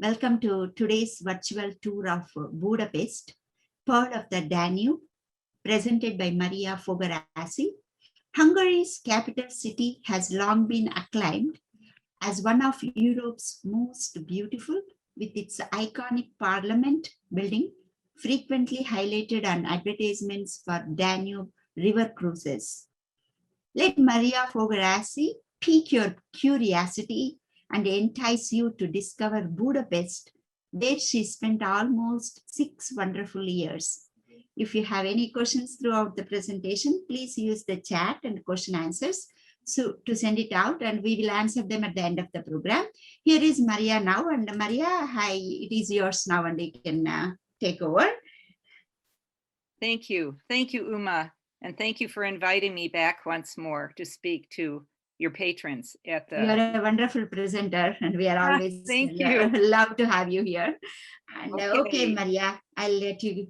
Welcome to today's virtual tour of Budapest, Pearl of the Danube, presented by Mariya Fogarasi. Hungary's capital city has long been acclaimed as one of Europe's most beautiful, with its iconic parliament building frequently highlighted on advertisements for Danube river cruises. Let Mariya Fogarasi pique your curiosity and entice you to discover Budapest, where she spent almost 6 wonderful years. If you have any questions throughout the presentation, please use the chat and question answers to send it out, and we will answer them at the end of the program. Here is Mariya now, and Mariya, hi, it is yours now, and you can take over. Thank you, Uma, and thank you for inviting me back once more to speak to your patrons at the. You are a wonderful presenter, and we are always thank you. Love to have you here. And okay, Mariya, I'll let you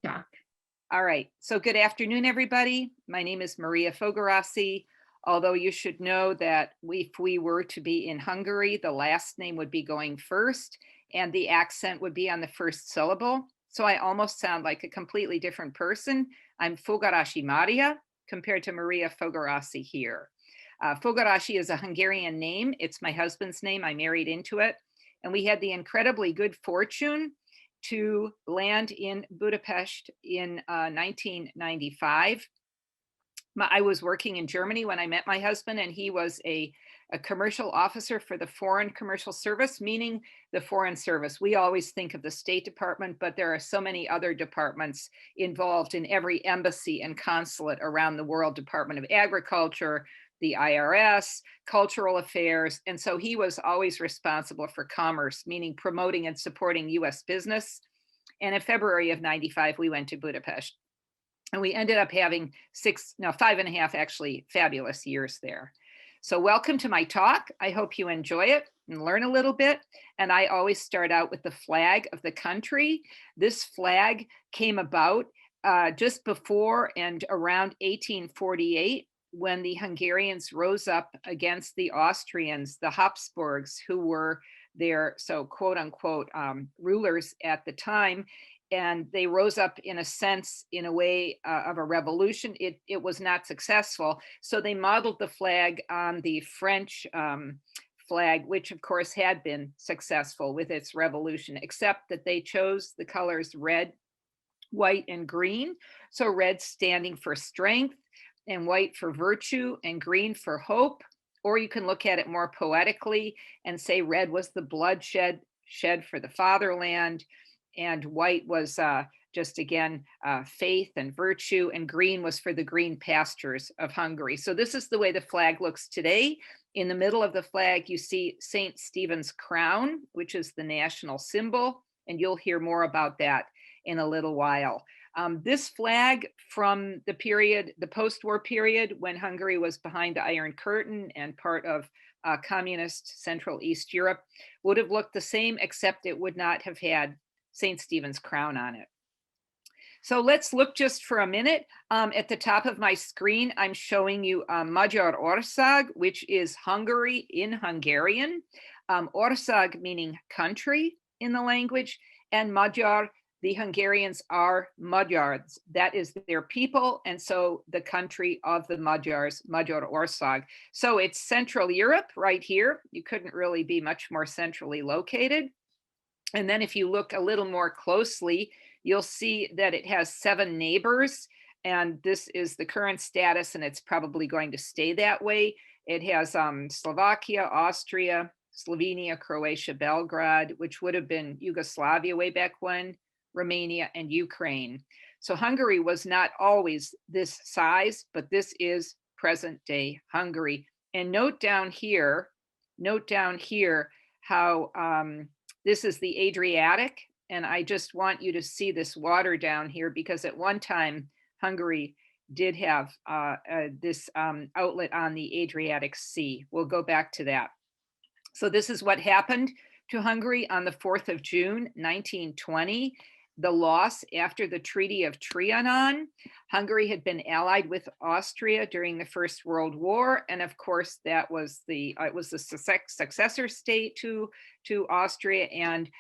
talk. All right. So good afternoon, everybody. My name is Mariya Fogarasi. Although you should know that if we were to be in Hungary, the last name would be going first, and the accent would be on the first syllable. So I almost sound like a completely different person. I'm Fogarasi Mariya compared to Mariya Fogarasi here. Fogarasi is a Hungarian name. It's my husband's name. I married into it. And we had the incredibly good fortune to land in Budapest in 1995. I was working in Germany when I met my husband, and he was a commercial officer for the Foreign Commercial Service, meaning the Foreign Service. We always think of the State Department, but there are so many other departments involved in every embassy and consulate around the world: Department of Agriculture, the IRS, cultural affairs. And so he was always responsible for commerce, meaning promoting and supporting US business. And in February of 95, we went to Budapest. And we ended up having 5.5 actually fabulous years there. So welcome to my talk. I hope you enjoy it and learn a little bit. And I always start out with the flag of the country. This flag came about just before and around 1848, when the Hungarians rose up against the Austrians, the Habsburgs, who were their, so quote unquote, rulers at the time. And they rose up in a sense, in a way of a revolution. It was not successful. So they modeled the flag on the French flag, which of course had been successful with its revolution, except that they chose the colors red, white, and green. So red standing for strength, and white for virtue, and green for hope. Or you can look at it more poetically and say red was the bloodshed shed for the fatherland, and white was just again faith and virtue, and green was for the green pastures of Hungary. So this is the way the flag looks today. In the middle of the flag, you see St. Stephen's crown, which is the national symbol, and you'll hear more about that in a little while. This flag from the period, the post-war period, when Hungary was behind the Iron Curtain and part of communist Central East Europe, would have looked the same, except it would not have had St. Stephen's crown on it. So let's look just for a minute. At the top of my screen, I'm showing you Magyar Ország, which is Hungary in Hungarian. Ország meaning country in the language, and Magyar, the Hungarians are Magyars. That is their people, and so the country of the Magyars, Magyar Ország. So it's Central Europe right here. You couldn't really be much more centrally located. And then if you look a little more closely, you'll see that it has 7 neighbors, and this is the current status, and it's probably going to stay that way. It has Slovakia, Austria, Slovenia, Croatia, Belgrade, which would have been Yugoslavia way back when, Romania, and Ukraine. So Hungary was not always this size, but this is present day Hungary. And note down here how this is the Adriatic. And I just want you to see this water down here, because at one time Hungary did have this outlet on the Adriatic Sea. We'll go back to that. So this is what happened to Hungary on the 4th of June, 1920. the loss after the Treaty of Trionon. Hungary had been allied with Austria during the First World War, and of course that was it was the successor state to Austria, and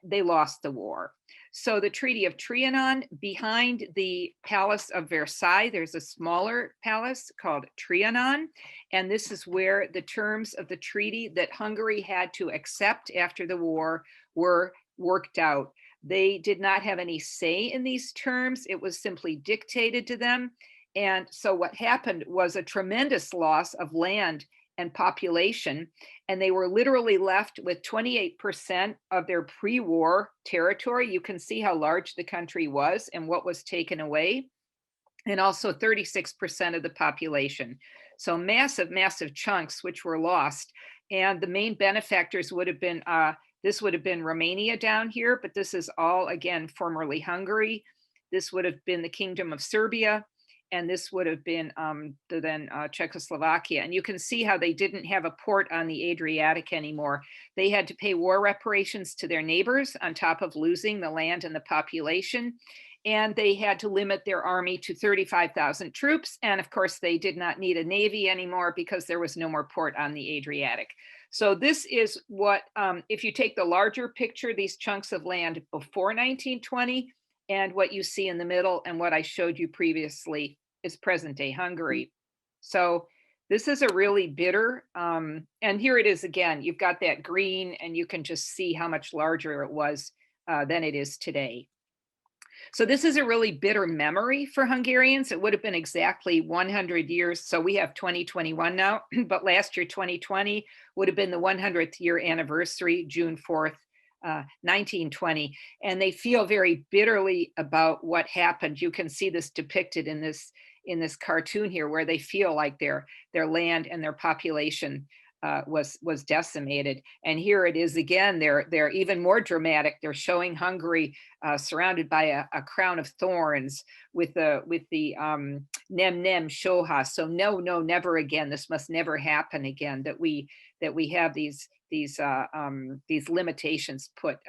they lost the war. So the Treaty of Trionon, behind the Palace of Versailles, there's a smaller palace called Trionon, and this is where the terms of the treaty that Hungary had to accept after the war were worked out. They did not have any say in these terms. It was simply dictated to them. And so what happened was a tremendous loss of land and population, and they were literally left with 28% of their pre-war territory. You can see how large the country was and what was taken away, and also 36% of the population. So massive, massive chunks which were lost. And the main benefactors would have been, this would have been Romania down here, but this is all, again, formerly Hungary. This would have been the Kingdom of Serbia, and this would have been then Czechoslovakia. And you can see how they didn't have a port on the Adriatic anymore. They had to pay war reparations to their neighbors on top of losing the land and the population. And they had to limit their army to 35,000 troops. And of course, they did not need a navy anymore because there was no more port on the Adriatic. So this is what, if you take the larger picture, these chunks of land before 1920, and what you see in the middle and what I showed you previously is present day Hungary. So this is a really bitter, and here it is again, you've got that green and you can just see how much larger it was than it is today. So this is a really bitter memory for Hungarians. It would have been exactly 100 years. So we have 2021 now, but last year, 2020, would have been the 100th year anniversary, June 4th, 1920. And they feel very bitterly about what happened. You can see this depicted in this cartoon here, where they feel like their land and their population was decimated. And here it is again. They're even more dramatic. They're showing Hungary surrounded by a crown of thorns with the nem nem soha. So no, never again. This must never happen again. That we have these limitations put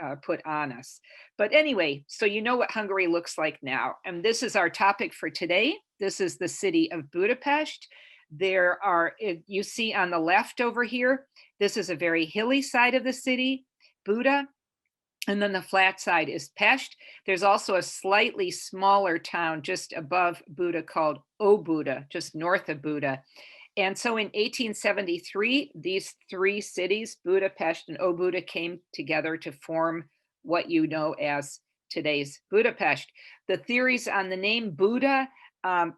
on us. But anyway, so you know what Hungary looks like now, and this is our topic for today. This is the city of Budapest. There are, you see on the left over here, this is a very hilly side of the city, Buda, and then the flat side is Pest. There's also a slightly smaller town just above Buda called Óbuda, just north of Buda. And so in 1873, these three cities, Budapest and Óbuda, came together to form what you know as today's Budapest. The theories on the name Buda,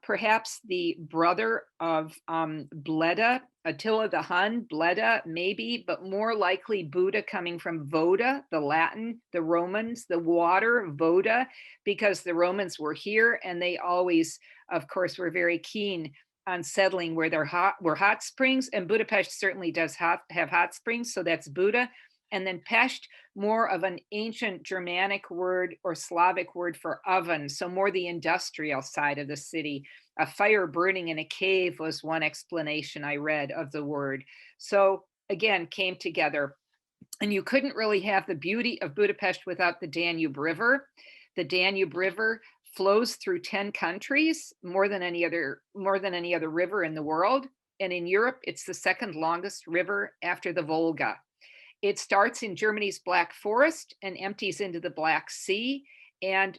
perhaps the brother of Bleda, Attila the Hun, Bleda maybe, but more likely Buda coming from Voda, the Latin, the Romans, the water, Voda, because the Romans were here and they always, of course, were very keen on settling where there were hot springs, and Budapest certainly does have hot springs, so that's Buda. And then Pest, more of an ancient Germanic word or Slavic word for oven, so more the industrial side of the city. A fire burning in a cave was one explanation I read of the word. So again, came together. And you couldn't really have the beauty of Budapest without the Danube River. The Danube River flows through 10 countries, more than any other river in the world. And in Europe, it's the second longest river after the Volga. It starts in Germany's Black Forest and empties into the Black Sea, and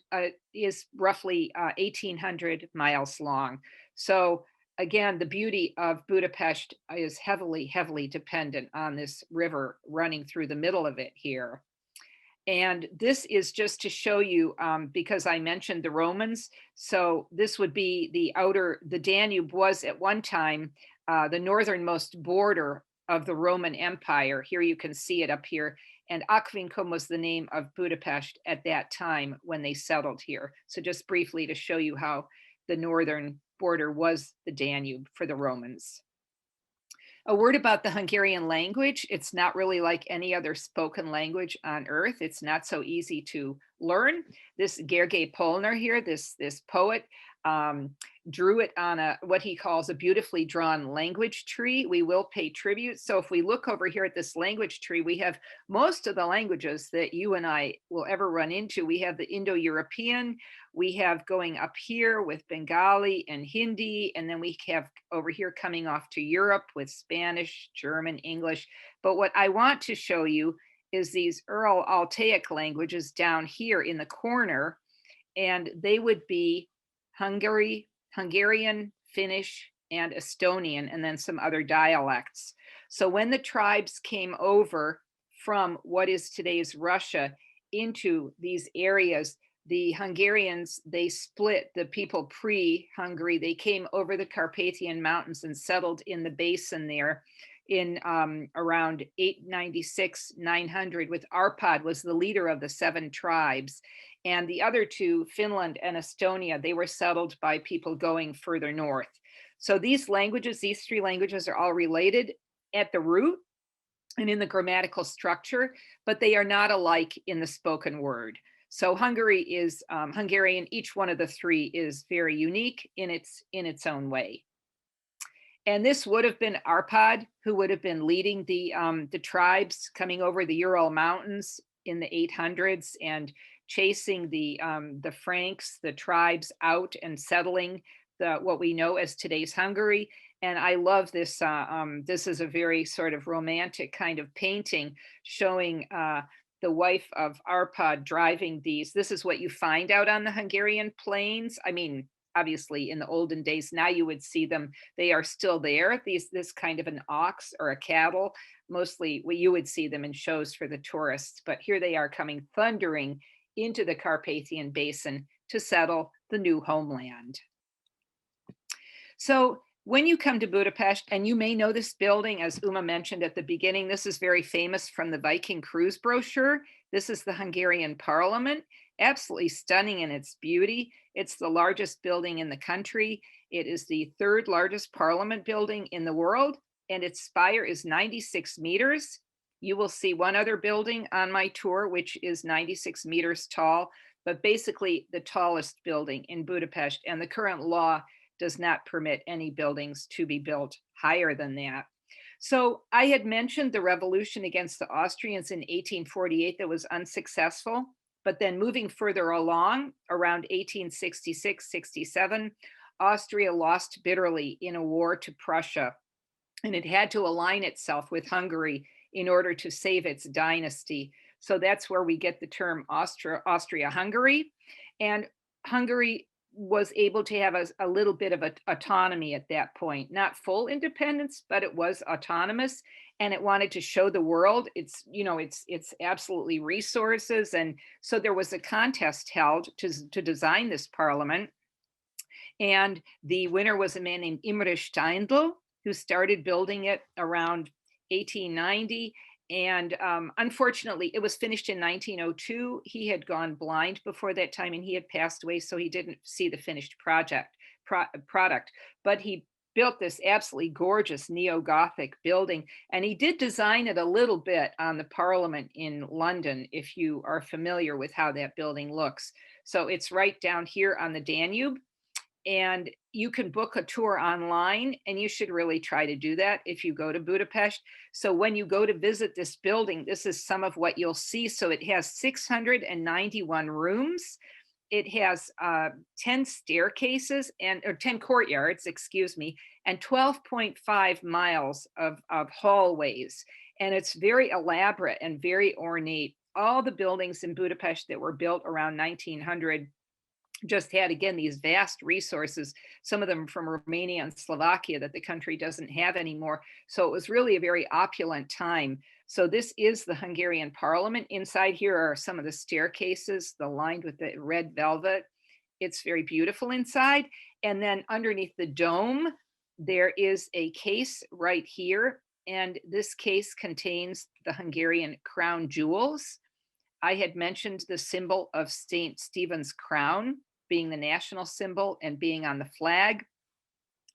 is roughly 1,800 miles long. So again, the beauty of Budapest is heavily, heavily dependent on this river running through the middle of it here. And this is just to show you, because I mentioned the Romans. So this would be the Danube was at one time the northernmost border of the Roman Empire. Here you can see it up here. And Acclaimed was the name of Budapest at that time when they settled here. So just briefly to show you how the northern border was the Danube for the Romans. A word about the Hungarian language. It's not really like any other spoken language on earth. It's not so easy to learn. This Gergely Polner here, this poet, drew it on what he calls a beautifully drawn language tree. We will pay tribute. So if we look over here at this language tree, we have most of the languages that you and I will ever run into. We have the Indo-European, we have going up here with Bengali and Hindi, and then we have over here coming off to Europe with Spanish, German, English. But what I want to show you is these Ural Altaic languages down here in the corner, and they would be Hungarian, Finnish, and Estonian, and then some other dialects. So when the tribes came over from what is today's Russia into these areas, the Hungarians, they split, the people pre-Hungary, they came over the Carpathian Mountains and settled in the basin there in around 896, 900, with Arpad was the leader of the 7 tribes. And the other 2, Finland and Estonia, they were settled by people going further north. So these languages, these 3 languages are all related at the root and in the grammatical structure, but they are not alike in the spoken word. So Hungary is Hungarian, each one of the 3 is very unique in its own way. And this would have been Arpad, who would have been leading the tribes coming over the Ural Mountains in the 800s and chasing the Franks, the tribes out and settling what we know as today's Hungary. And I love this. This is a very sort of romantic kind of painting showing the wife of Arpad driving these. This is what you find out on the Hungarian plains. I mean, obviously in the olden days, now you would see them, they are still there. This kind of an ox or a cattle, mostly you would see them in shows for the tourists, but here they are coming thundering into the Carpathian Basin to settle the new homeland. So when you come to Budapest, and you may know this building, as Uma mentioned at the beginning, this is very famous from the Viking cruise brochure. This is the Hungarian Parliament, absolutely stunning in its beauty. It's the largest building in the country. It is the 3rd largest parliament building in the world, and its spire is 96 meters. You will see one other building on my tour, which is 96 meters tall, but basically the tallest building in Budapest, and the current law does not permit any buildings to be built higher than that. So I had mentioned the revolution against the Austrians in 1848 that was unsuccessful, but then moving further along around 1866, 67, Austria lost bitterly in a war to Prussia, and it had to align itself with Hungary in order to save its dynasty. So that's where we get the term Austria-Hungary. And Hungary was able to have a little bit of autonomy at that point, not full independence, but it was autonomous, and it wanted to show the world its absolutely resources. And so there was a contest held to design this parliament, and the winner was a man named Imre Steindl, who started building it around 1890. And unfortunately, it was finished in 1902. He had gone blind before that time, and he had passed away, so he didn't see the finished product. But he built this absolutely gorgeous neo-Gothic building, and he did design it a little bit on the Parliament in London, if you are familiar with how that building looks. So it's right down here on the Danube, and you can book a tour online, and you should really try to do that if you go to Budapest. So when you go to visit this building, this is some of what you'll see. So it has 691 rooms. It has 10 staircases or 10 courtyards, excuse me, and 12.5 miles of hallways. And it's very elaborate and very ornate. All the buildings in Budapest that were built around 1900 just had, again, these vast resources, some of them from Romania and Slovakia that the country doesn't have anymore. So it was really a very opulent time. So this is the Hungarian Parliament. Inside here are some of the staircases, lined with the red velvet. It's very beautiful inside. And then underneath the dome, there is a case right here. And this case contains the Hungarian crown jewels. I had mentioned the symbol of St. Stephen's crown being the national symbol and being on the flag.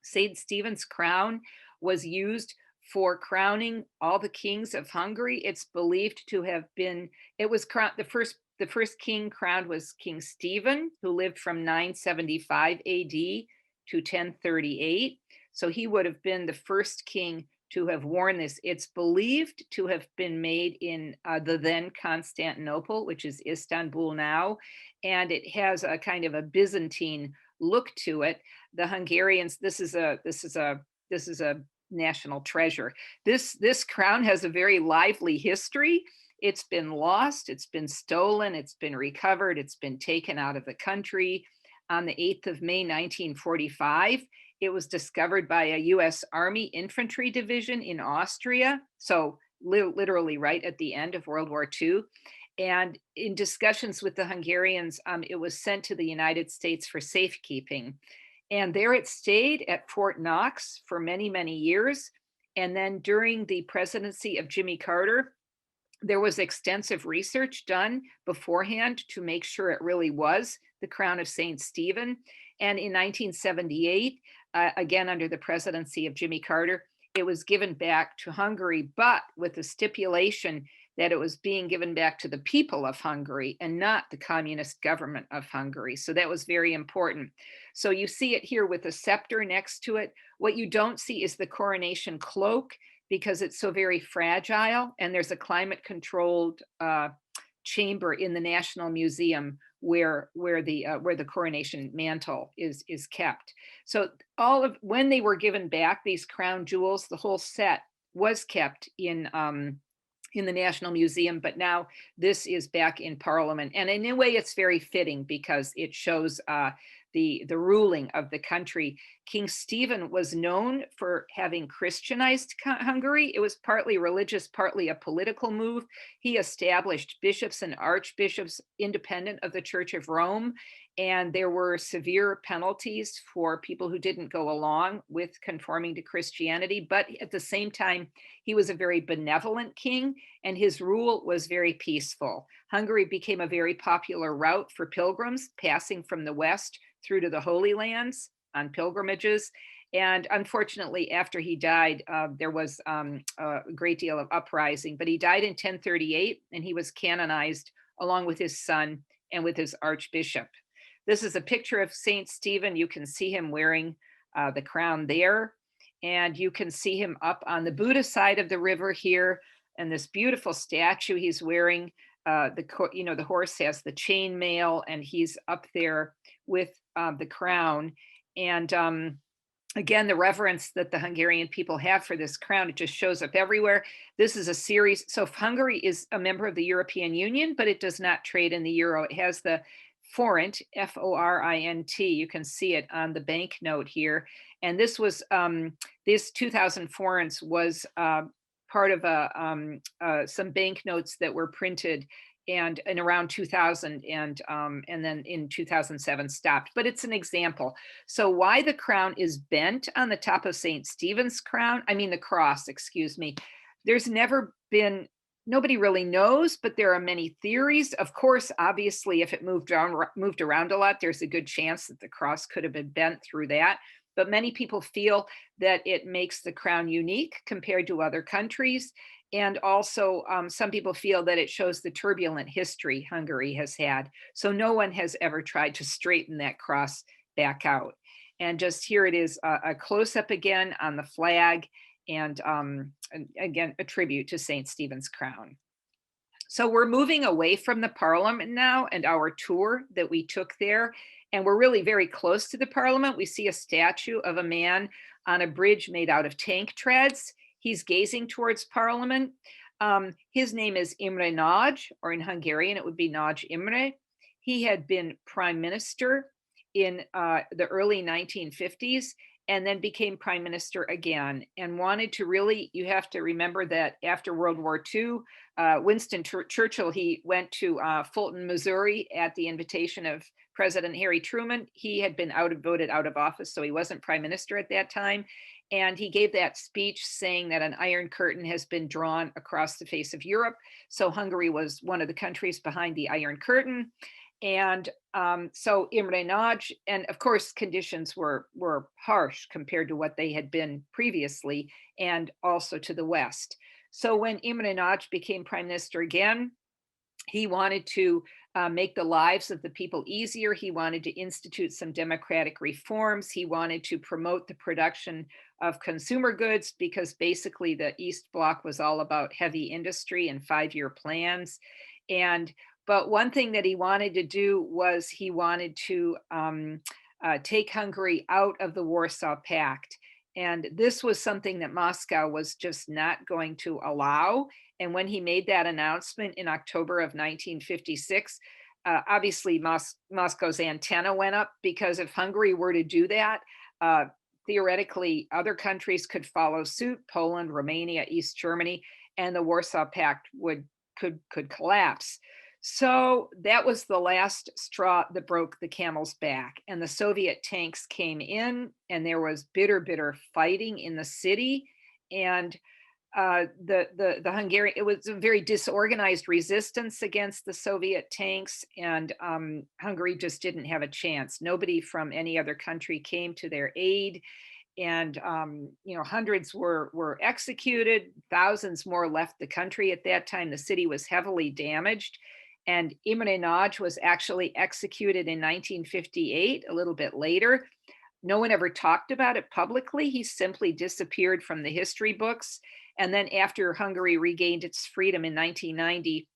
St. Stephen's crown was used for crowning all the kings of Hungary. It's believed to have been, it was the first the first king crowned was King Stephen, who lived from 975 AD to 1038. So he would have been the first king to have worn this. It's believed to have been made in the then Constantinople, which is Istanbul now, and it has a kind of a Byzantine look to it. The Hungarians, this is a national treasure. This crown has a very lively history. It's been lost, it's been stolen, it's been recovered, it's been taken out of the country. On the 8th of May, 1945, it was discovered by a US Army Infantry Division in Austria. So literally right at the end of World War II. And in discussions with the Hungarians, it was sent to the United States for safekeeping. And there it stayed at Fort Knox for many, many years. And then during the presidency of Jimmy Carter, there was extensive research done beforehand to make sure it really was the crown of St. Stephen. And in 1978, again, under the presidency of Jimmy Carter, it was given back to Hungary, but with the stipulation that it was being given back to the people of Hungary and not the communist government of Hungary. So that was very important. So you see it here with a scepter next to it. What you don't see is the coronation cloak, because it's so very fragile, and there's a climate controlled chamber in the National Museum where the coronation mantle is kept. So when they were given back these crown jewels, the whole set was kept in the National Museum, but now this is back in Parliament. And in a way, it's very fitting because it shows the ruling of the country. King Stephen was known for having Christianized Hungary. It was partly religious, partly a political move. He established bishops and archbishops independent of the Church of Rome, and there were severe penalties for people who didn't go along with conforming to Christianity. But at the same time, he was a very benevolent king, and his rule was very peaceful. Hungary became a very popular route for pilgrims passing from the West through to the Holy Lands on pilgrimages. And unfortunately, after he died, there was a great deal of uprising, but he died in 1038 and he was canonized along with his son and with his archbishop. This is a picture of St. Stephen. You can see him wearing the crown there, and you can see him up on the Buda side of the river here, and this beautiful statue he's wearing. The horse has the chain mail, and he's up there with the crown. And again, the reverence that the Hungarian people have for this crown, it just shows up everywhere. This is a series. So Hungary is a member of the European Union, but it does not trade in the euro. It has the forint, F-O-R-I-N-T. You can see it on the banknote here. And this was, this 2,000 forints was part of some banknotes that were printed and in around 2000 and then in 2007 stopped. But it's an example. So why the crown is bent on the top of St. Stephen's crown, the cross, excuse me, there's never been, nobody really knows, but there are many theories. Of course, obviously, if it moved around a lot, there's a good chance that the cross could have been bent through that. But many people feel that it makes the crown unique compared to other countries. And also, some people feel that it shows the turbulent history Hungary has had. So no one has ever tried to straighten that cross back out. And just here it is, a close-up again on the flag, and again, a tribute to St. Stephen's crown. So we're moving away from the Parliament now and our tour that we took there. And we're really very close to the Parliament. We see a statue of a man on a bridge made out of tank treads. He's gazing towards Parliament. His name is Imre Nagy, or in Hungarian, it would be Nagy Imre. He had been prime minister in the early 1950s and then became prime minister again and wanted to really, you have to remember that after World War II, Winston Churchill, he went to Fulton, Missouri at the invitation of President Harry Truman. He had been voted out of office, so he wasn't prime minister at that time. And he gave that speech saying that an iron curtain has been drawn across the face of Europe. So Hungary was one of the countries behind the Iron Curtain. And so Imre Nagy, and of course, conditions were harsh compared to what they had been previously, and also to the West. So when Imre Nagy became prime minister again, he wanted to make the lives of the people easier. He wanted to institute some democratic reforms. He wanted to promote the production of consumer goods because basically the East Bloc was all about heavy industry and 5-year plans. But one thing that he wanted to do was he wanted to take Hungary out of the Warsaw Pact. And this was something that Moscow was just not going to allow. And when he made that announcement in October of 1956, obviously Moscow's antenna went up, because if Hungary were to do that, theoretically other countries could follow suit, Poland, Romania, East Germany, and the Warsaw Pact could collapse. So that was the last straw that broke the camel's back. And the Soviet tanks came in, and there was bitter fighting in the city. And the Hungarian, it was a very disorganized resistance against the Soviet tanks, and Hungary just didn't have a chance. Nobody from any other country came to their aid. And hundreds were executed, thousands more left the country. At that time, the city was heavily damaged. And Imre Nagy was actually executed in 1958, a little bit later. No one ever talked about it publicly. He simply disappeared from the history books. And then after Hungary regained its freedom in 1990,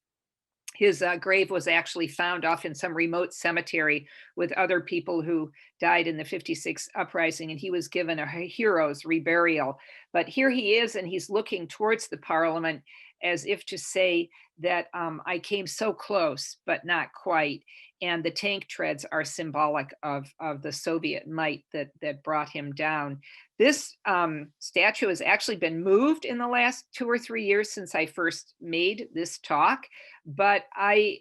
his grave was actually found off in some remote cemetery with other people who died in the 56 uprising, and he was given a hero's reburial. But here he is, and he's looking towards the parliament as if to say that I came so close, but not quite. And the tank treads are symbolic of the Soviet might that brought him down. This statue has actually been moved in the last 2 or 3 years since I first made this talk, but I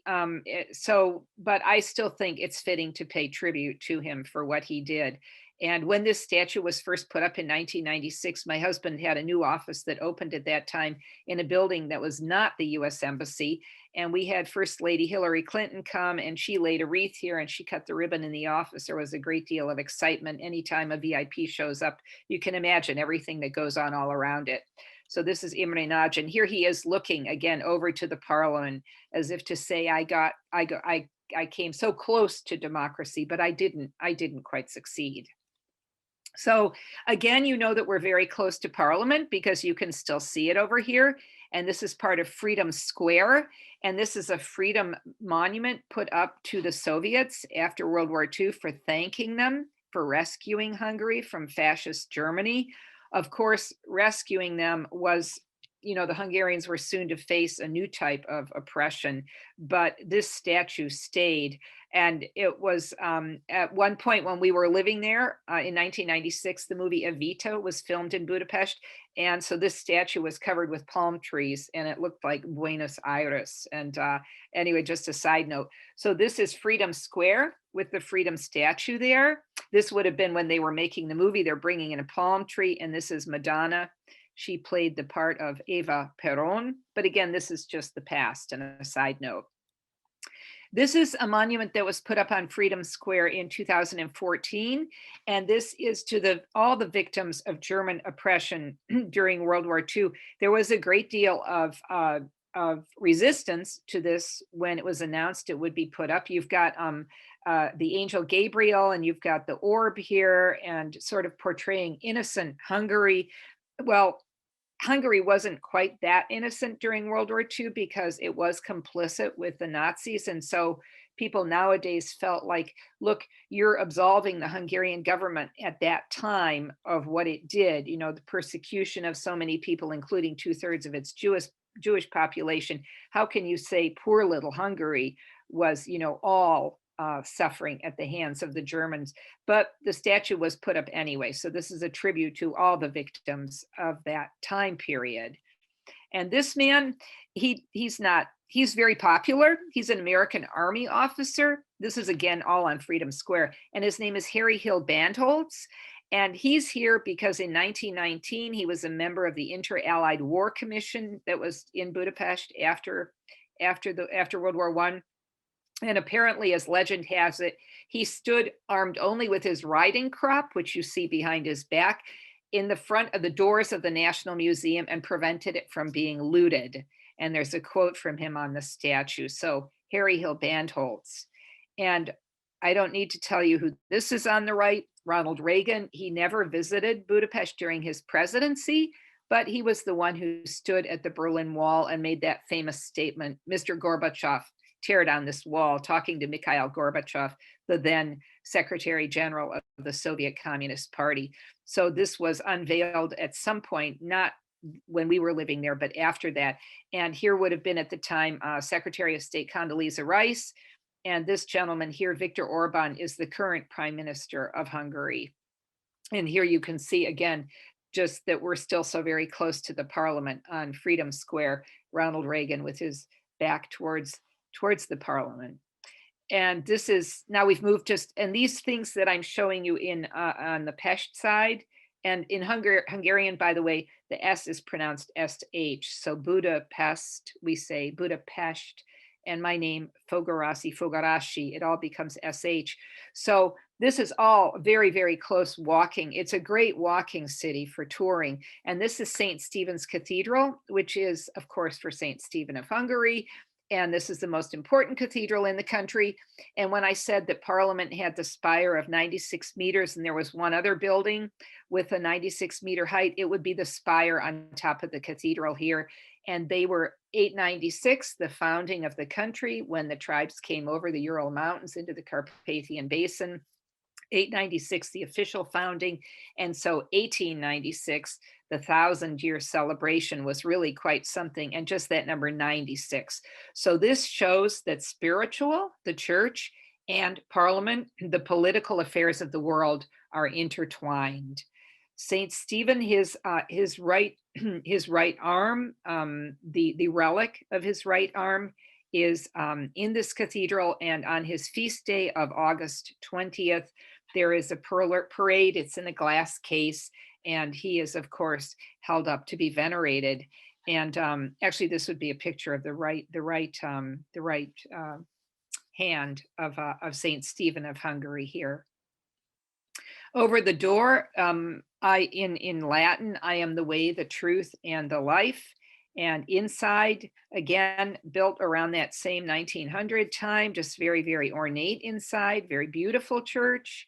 still think it's fitting to pay tribute to him for what he did. And when this statue was first put up in 1996, my husband had a new office that opened at that time in a building that was not the US Embassy. And we had First Lady Hillary Clinton come, and she laid a wreath here and she cut the ribbon in the office. There was a great deal of excitement. Anytime a VIP shows up, you can imagine everything that goes on all around it. So this is Imre Nagy, and here he is looking again over to the parliament as if to say, I came so close to democracy, but I didn't quite succeed. So again, you know that we're very close to Parliament because you can still see it over here. And this is part of Freedom Square. And this is a freedom monument put up to the Soviets after World War II for thanking them for rescuing Hungary from fascist Germany. Of course, rescuing them was, the Hungarians were soon to face a new type of oppression, but this statue stayed. And it was at one point when we were living there in 1996, the movie Evita was filmed in Budapest. And so this statue was covered with palm trees and it looked like Buenos Aires. And anyway, just a side note. So this is Freedom Square with the Freedom statue there. This would have been when they were making the movie. They're bringing in a palm tree, and this is Madonna. She played the part of Eva Peron. But again, this is just the past and a side note. This is a monument that was put up on Freedom Square in 2014. And this is to all the victims of German oppression during World War II. There was a great deal of resistance to this when it was announced it would be put up. You've got the angel Gabriel, and you've got the orb here, and sort of portraying innocent Hungary. Well, Hungary wasn't quite that innocent during World War II because it was complicit with the Nazis. And so people nowadays felt like, look, you're absolving the Hungarian government at that time of what it did, the persecution of so many people, including 2/3 of its Jewish population. How can you say poor little Hungary was, all suffering at the hands of the Germans? But the statue was put up anyway. So this is a tribute to all the victims of that time period. And this man, he's very popular. He's an American Army officer. This is again all on Freedom Square. And his name is Harry Hill Bandholz. And he's here because in 1919, he was a member of the Inter-Allied War Commission that was in Budapest after World War I. And apparently, as legend has it, he stood armed only with his riding crop, which you see behind his back, in the front of the doors of the National Museum and prevented it from being looted. And there's a quote from him on the statue. So Harry Hill Bandholz. And I don't need to tell you who this is on the right, Ronald Reagan. He never visited Budapest during his presidency, but he was the one who stood at the Berlin Wall and made that famous statement, "Mr. Gorbachev, tear down this wall," talking to Mikhail Gorbachev, the then Secretary General of the Soviet Communist Party. So this was unveiled at some point, not when we were living there, but after that. And here would have been at the time Secretary of State Condoleezza Rice. And this gentleman here, Viktor Orban, is the current Prime Minister of Hungary. And here you can see again, just that we're still so very close to the Parliament on Freedom Square, Ronald Reagan with his back towards the Parliament. And this is, now we've moved just, and these things that I'm showing you in on the Pest side, and in Hungarian, by the way, the S is pronounced SH. So Budapest, we say Budapest, and my name, Fogarasi, it all becomes SH. So this is all very, very close walking. It's a great walking city for touring. And this is St. Stephen's Cathedral, which is, of course, for St. Stephen of Hungary. And this is the most important cathedral in the country. And when I said that Parliament had the spire of 96 meters and there was one other building with a 96-meter height, it would be the spire on top of the cathedral here. And they were 896, the founding of the country, when the tribes came over the Ural Mountains into the Carpathian Basin. 896, the official founding. And so 1896, the 1,000-year celebration was really quite something. And just that number 96. So this shows that spiritual, the church, and Parliament, the political affairs of the world, are intertwined. Saint Stephen, his right arm, the relic of his right arm, is in this cathedral, and on his feast day of August 20th, there is a parade. It's in a glass case, and he is, of course, held up to be venerated. And actually, this would be a picture of the right hand of Saint Stephen of Hungary here. Over the door, in Latin, I am the way, the truth, and the life. And inside, again, built around that same 1900 time, just very, very ornate inside, very beautiful church.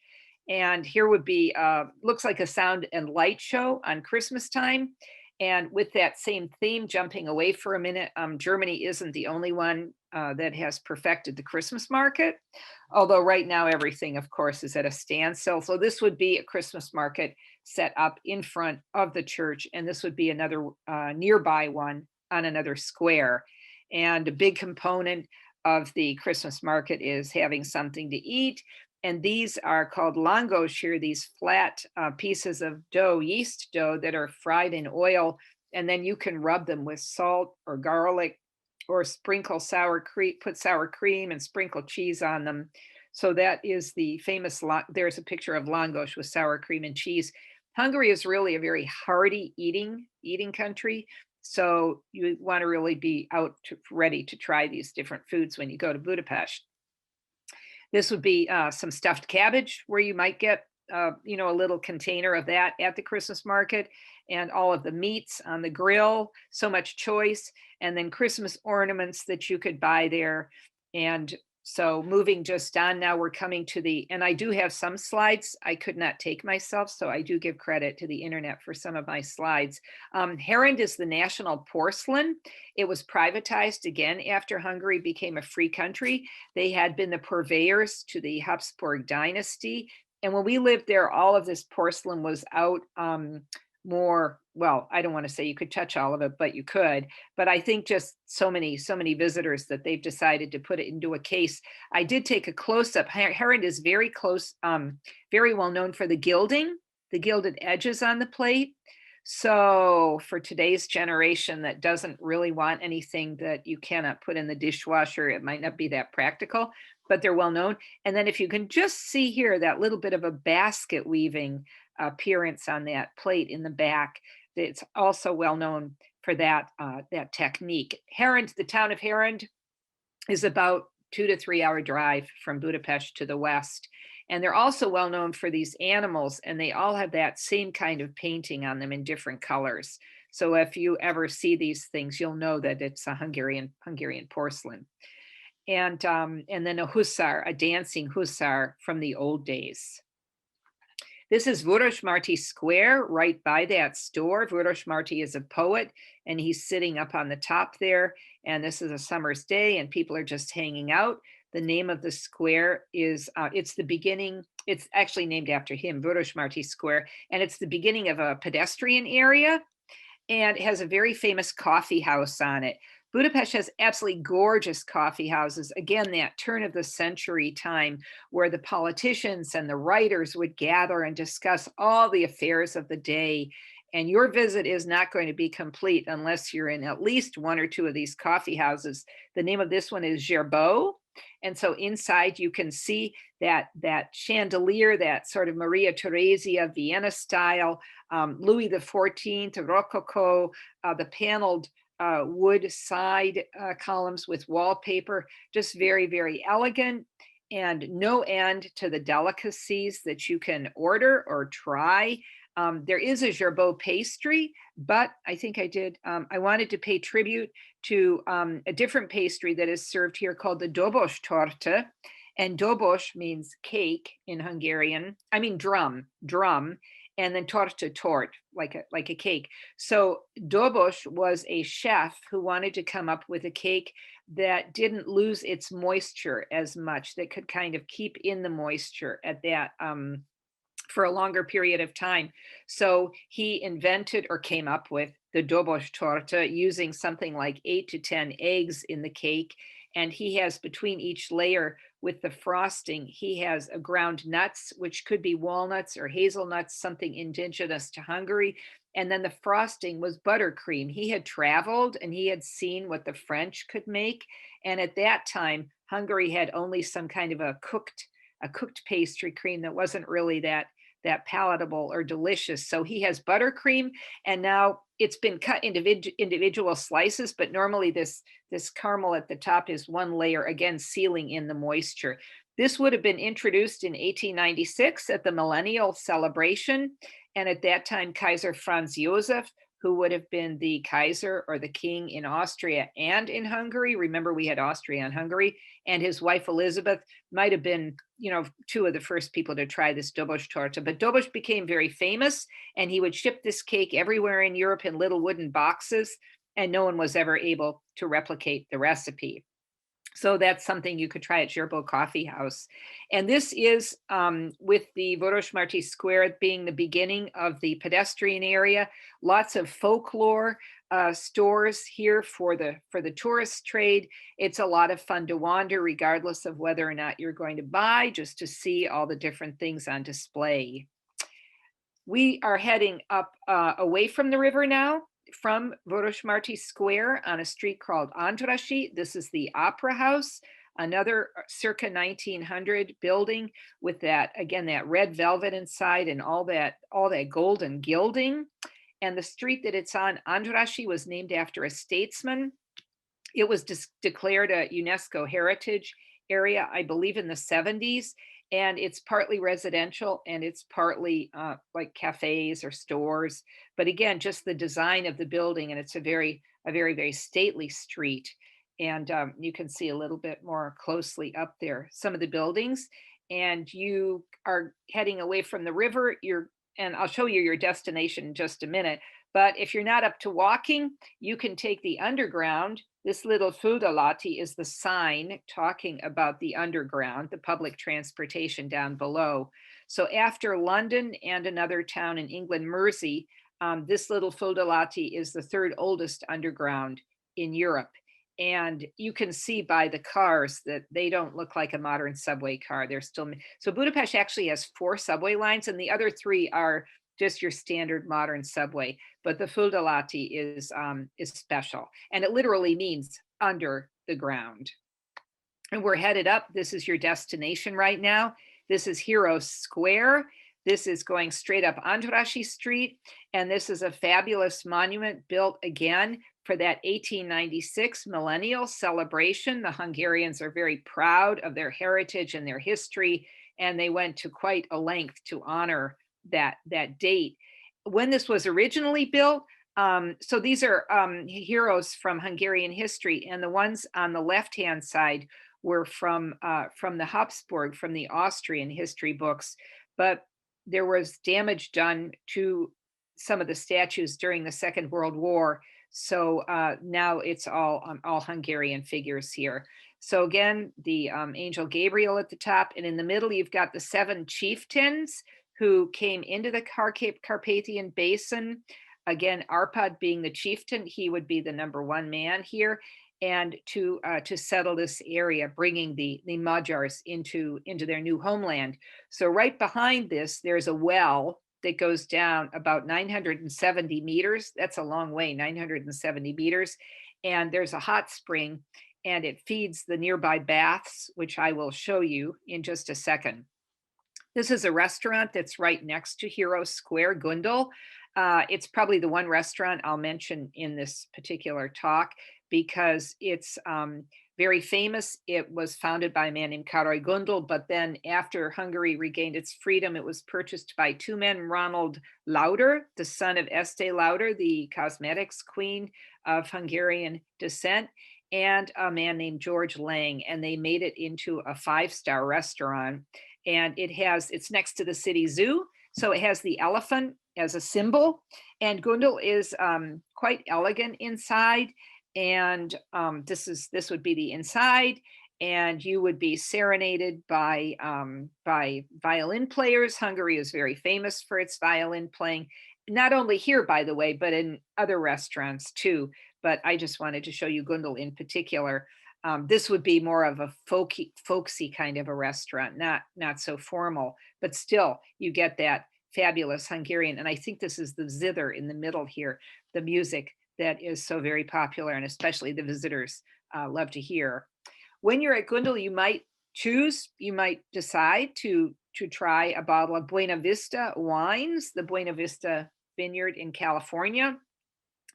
And here would be, looks like a sound and light show on Christmas time. And with that same theme, jumping away for a minute, Germany isn't the only one that has perfected the Christmas market. Although right now everything, of course, is at a standstill. So this would be a Christmas market set up in front of the church. And this would be another nearby one on another square. And a big component of the Christmas market is having something to eat. And these are called langos here, these flat pieces of dough, yeast dough, that are fried in oil. And then you can rub them with salt or garlic, or sprinkle sour cream, put sour cream and sprinkle cheese on them. So that is the famous, there's a picture of langos with sour cream and cheese. Hungary is really a very hearty eating country. So you want to really be ready to try these different foods when you go to Budapest. This would be some stuffed cabbage, where you might get a little container of that at the Christmas market, and all of the meats on the grill, so much choice, and then Christmas ornaments that you could buy there. And so moving just on, now we're coming to and I do have some slides I could not take myself, so I do give credit to the internet for some of my slides. Herons is the national porcelain. It was privatized again after Hungary became a free country. They had been the purveyors to the Habsburg dynasty. And when we lived there, all of this porcelain was out more, well, I don't want to say you could touch all of it, but you could. But I think just so many visitors that they've decided to put it into a case. I did take a close-up. Herons is very close, very well known for the gilding, the gilded edges on the plate. So for today's generation that doesn't really want anything that you cannot put in the dishwasher, it might not be that practical, but they're well known. And then if you can just see here, that little bit of a basket weaving appearance on that plate in the back, it's also well known for that technique. Herons, the town of Herons, is about 2 to 3 hour drive from Budapest to the west. And they're also well known for these animals, and they all have that same kind of painting on them in different colors. So if you ever see these things, you'll know that it's a Hungarian porcelain. and then a hussar, a dancing hussar from the old days. This is Marty Square, right by that store. Marty is a poet, and he's sitting up on the top there. And this is a summer's day, and people are just hanging out. The name of the square is, it's the beginning, it's actually named after him, Marty Square, and it's the beginning of a pedestrian area, and it has a very famous coffee house on it. Budapest has absolutely gorgeous coffee houses. Again, that turn of the century time where the politicians and the writers would gather and discuss all the affairs of the day. And your visit is not going to be complete unless you're in at least one or two of these coffee houses. The name of this one is Gerbeau. And so inside you can see that chandelier, that sort of Maria Theresia Vienna style, Louis XIV, Rococo, the paneled wood side columns with wallpaper, just very, very elegant, and no end to the delicacies that you can order or try. There is a Gerbeau pastry, but I think I wanted to pay tribute to a different pastry that is served here called the Dobos torte. And dobos means cake in Hungarian, I mean drum, and then torte, tort, like a cake. So Dobos was a chef who wanted to come up with a cake that didn't lose its moisture as much, that could kind of keep in the moisture at that for a longer period of time. So he invented or came up with the Dobos torte using something like 8 to 10 eggs in the cake. And he has between each layer with the frosting, he has ground nuts, which could be walnuts or hazelnuts, something indigenous to Hungary. And then the frosting was buttercream. He had traveled and he had seen what the French could make. And at that time, Hungary had only some kind of a cooked pastry cream that wasn't really that palatable or delicious. So he has buttercream, and now it's been cut into individual slices, but normally this caramel at the top is one layer, again, sealing in the moisture. This would have been introduced in 1896 at the millennial celebration. And at that time, Kaiser Franz Joseph, who would have been the Kaiser or the king in Austria and in Hungary. Remember, we had Austria and Hungary, and his wife Elizabeth might have been, two of the first people to try this Dobos torte. But Dobos became very famous, and he would ship this cake everywhere in Europe in little wooden boxes, and no one was ever able to replicate the recipe. So that's something you could try at Gerbeau Coffee House. And this is with the Marty Square being the beginning of the pedestrian area. Lots of folklore stores here for the tourist trade. It's a lot of fun to wander regardless of whether or not you're going to buy, just to see all the different things on display. We are heading up away from the river now, from Marty Square on a street called Andrassy. This is the Opera House, another circa 1900 building with that red velvet inside and all that golden gilding. And the street that it's on, Andrassy, was named after a statesman. It was declared a UNESCO heritage area, I believe, in the 70s. And it's partly residential and it's partly like cafes or stores. But again, just the design of the building, and it's a very, very stately street. And you can see a little bit more closely up there some of the buildings. And you are heading away from the river. And I'll show you your destination in just a minute. But if you're not up to walking, you can take the underground. This little Földalatti is the sign talking about the underground, the public transportation down below. So after London and another town in England, Mersey, this little Földalatti is the third oldest underground in Europe. And you can see by the cars that they don't look like a modern subway car. So Budapest actually has 4 subway lines, and the other 3 are just your standard modern subway. But the Földalatti is special, and it literally means under the ground. And we're headed up. This is your destination right now. This is Heroes Square. This is going straight up Andrassy Street. And this is a fabulous monument built again for that 1896 millennial celebration. The Hungarians are very proud of their heritage and their history, and they went to quite a length to honor that date. When this was originally built, so these are heroes from Hungarian history, and the ones on the left-hand side were from the Habsburg, from the Austrian history books, but there was damage done to some of the statues during the Second World War. So now it's all Hungarian figures here. So again, the angel Gabriel at the top, and in the middle, you've got the 7 chieftains who came into the Carpathian Basin. Again, Arpad being the chieftain, he would be the #1 man here, and to settle this area, bringing the Magyars into their new homeland. So right behind this, there's a well that goes down about 970 meters. That's a long way, 970 meters. And there's a hot spring, and it feeds the nearby baths, which I will show you in just a second. This is a restaurant that's right next to Heroes Square, Gundel. It's probably the one restaurant I'll mention in this particular talk because it's very famous. It was founded by a man named Károly Gundel, but then after Hungary regained its freedom, it was purchased by 2 men, Ronald Lauder, the son of Estée Lauder, the cosmetics queen of Hungarian descent, and a man named George Lang, and they made it into a 5-star restaurant. And it's next to the city zoo. So it has the elephant as a symbol, and Gundel is quite elegant inside. And this would be the inside, and you would be serenaded by violin players. Hungary is very famous for its violin playing, not only here, by the way, but in other restaurants too. But I just wanted to show you Gundel in particular. This would be more of a folksy kind of a restaurant, not so formal, but still you get that fabulous Hungarian. And I think this is the zither in the middle here, the music that is so very popular, and especially the visitors love to hear. When you're at Gundel, you might decide to try a bottle of Buena Vista wines, the Buena Vista vineyard in California.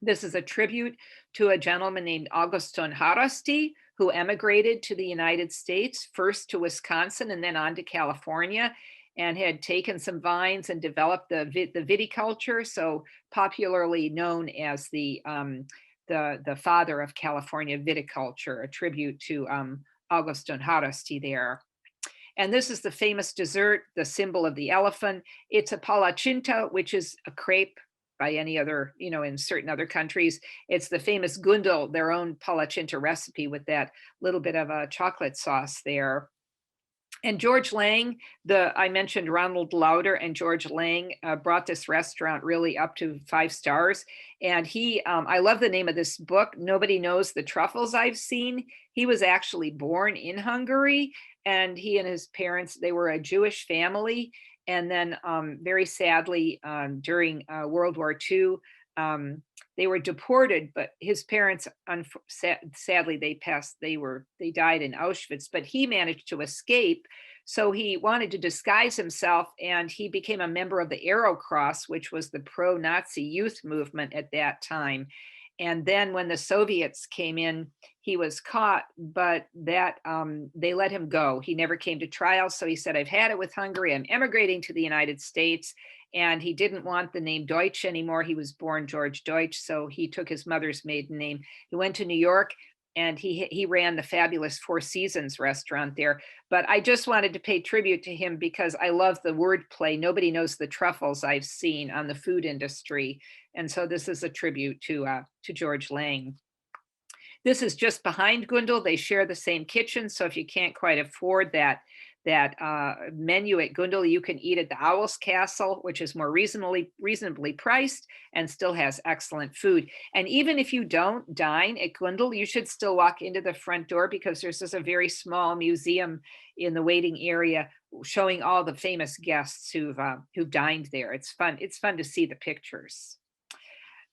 This is a tribute to a gentleman named Augustin Haraszti, who emigrated to the United States, first to Wisconsin and then on to California, and had taken some vines and developed the viticulture, so popularly known as the father of California viticulture, a tribute to Augustin Haraszti there. And this is the famous dessert, the symbol of the elephant. It's a Palacinta, which is a crepe by any other, in certain other countries. It's the famous Gundel, their own Palacinta recipe with that little bit of a chocolate sauce there. And George Lang, I mentioned Ronald Lauder, and George Lang brought this restaurant really up to 5 stars. And I love the name of this book, Nobody Knows the Truffles I've Seen. He was actually born in Hungary, and he and his parents, they were a Jewish family. And then very sadly, during World War II, they were deported, but his parents, sadly, they died in Auschwitz, but he managed to escape. So he wanted to disguise himself, and he became a member of the Arrow Cross, which was the pro-Nazi youth movement at that time. And then when the Soviets came in, he was caught, but they let him go. He never came to trial. So he said, I've had it with Hungary. I'm emigrating to the United States. And he didn't want the name Deutsch anymore. He was born George Deutsch. So he took his mother's maiden name. He went to New York, and he ran the fabulous Four Seasons restaurant there. But I just wanted to pay tribute to him because I love the wordplay. Nobody knows the truffles I've seen on the food industry. And so this is a tribute to George Lang. This is just behind Gundel. They share the same kitchen. So if you can't quite afford that menu at Gundel, you can eat at the Owl's Castle, which is more reasonably priced and still has excellent food. And even if you don't dine at Gundel, you should still walk into the front door because there's just a very small museum in the waiting area showing all the famous guests who've dined there. It's fun. It's fun to see the pictures.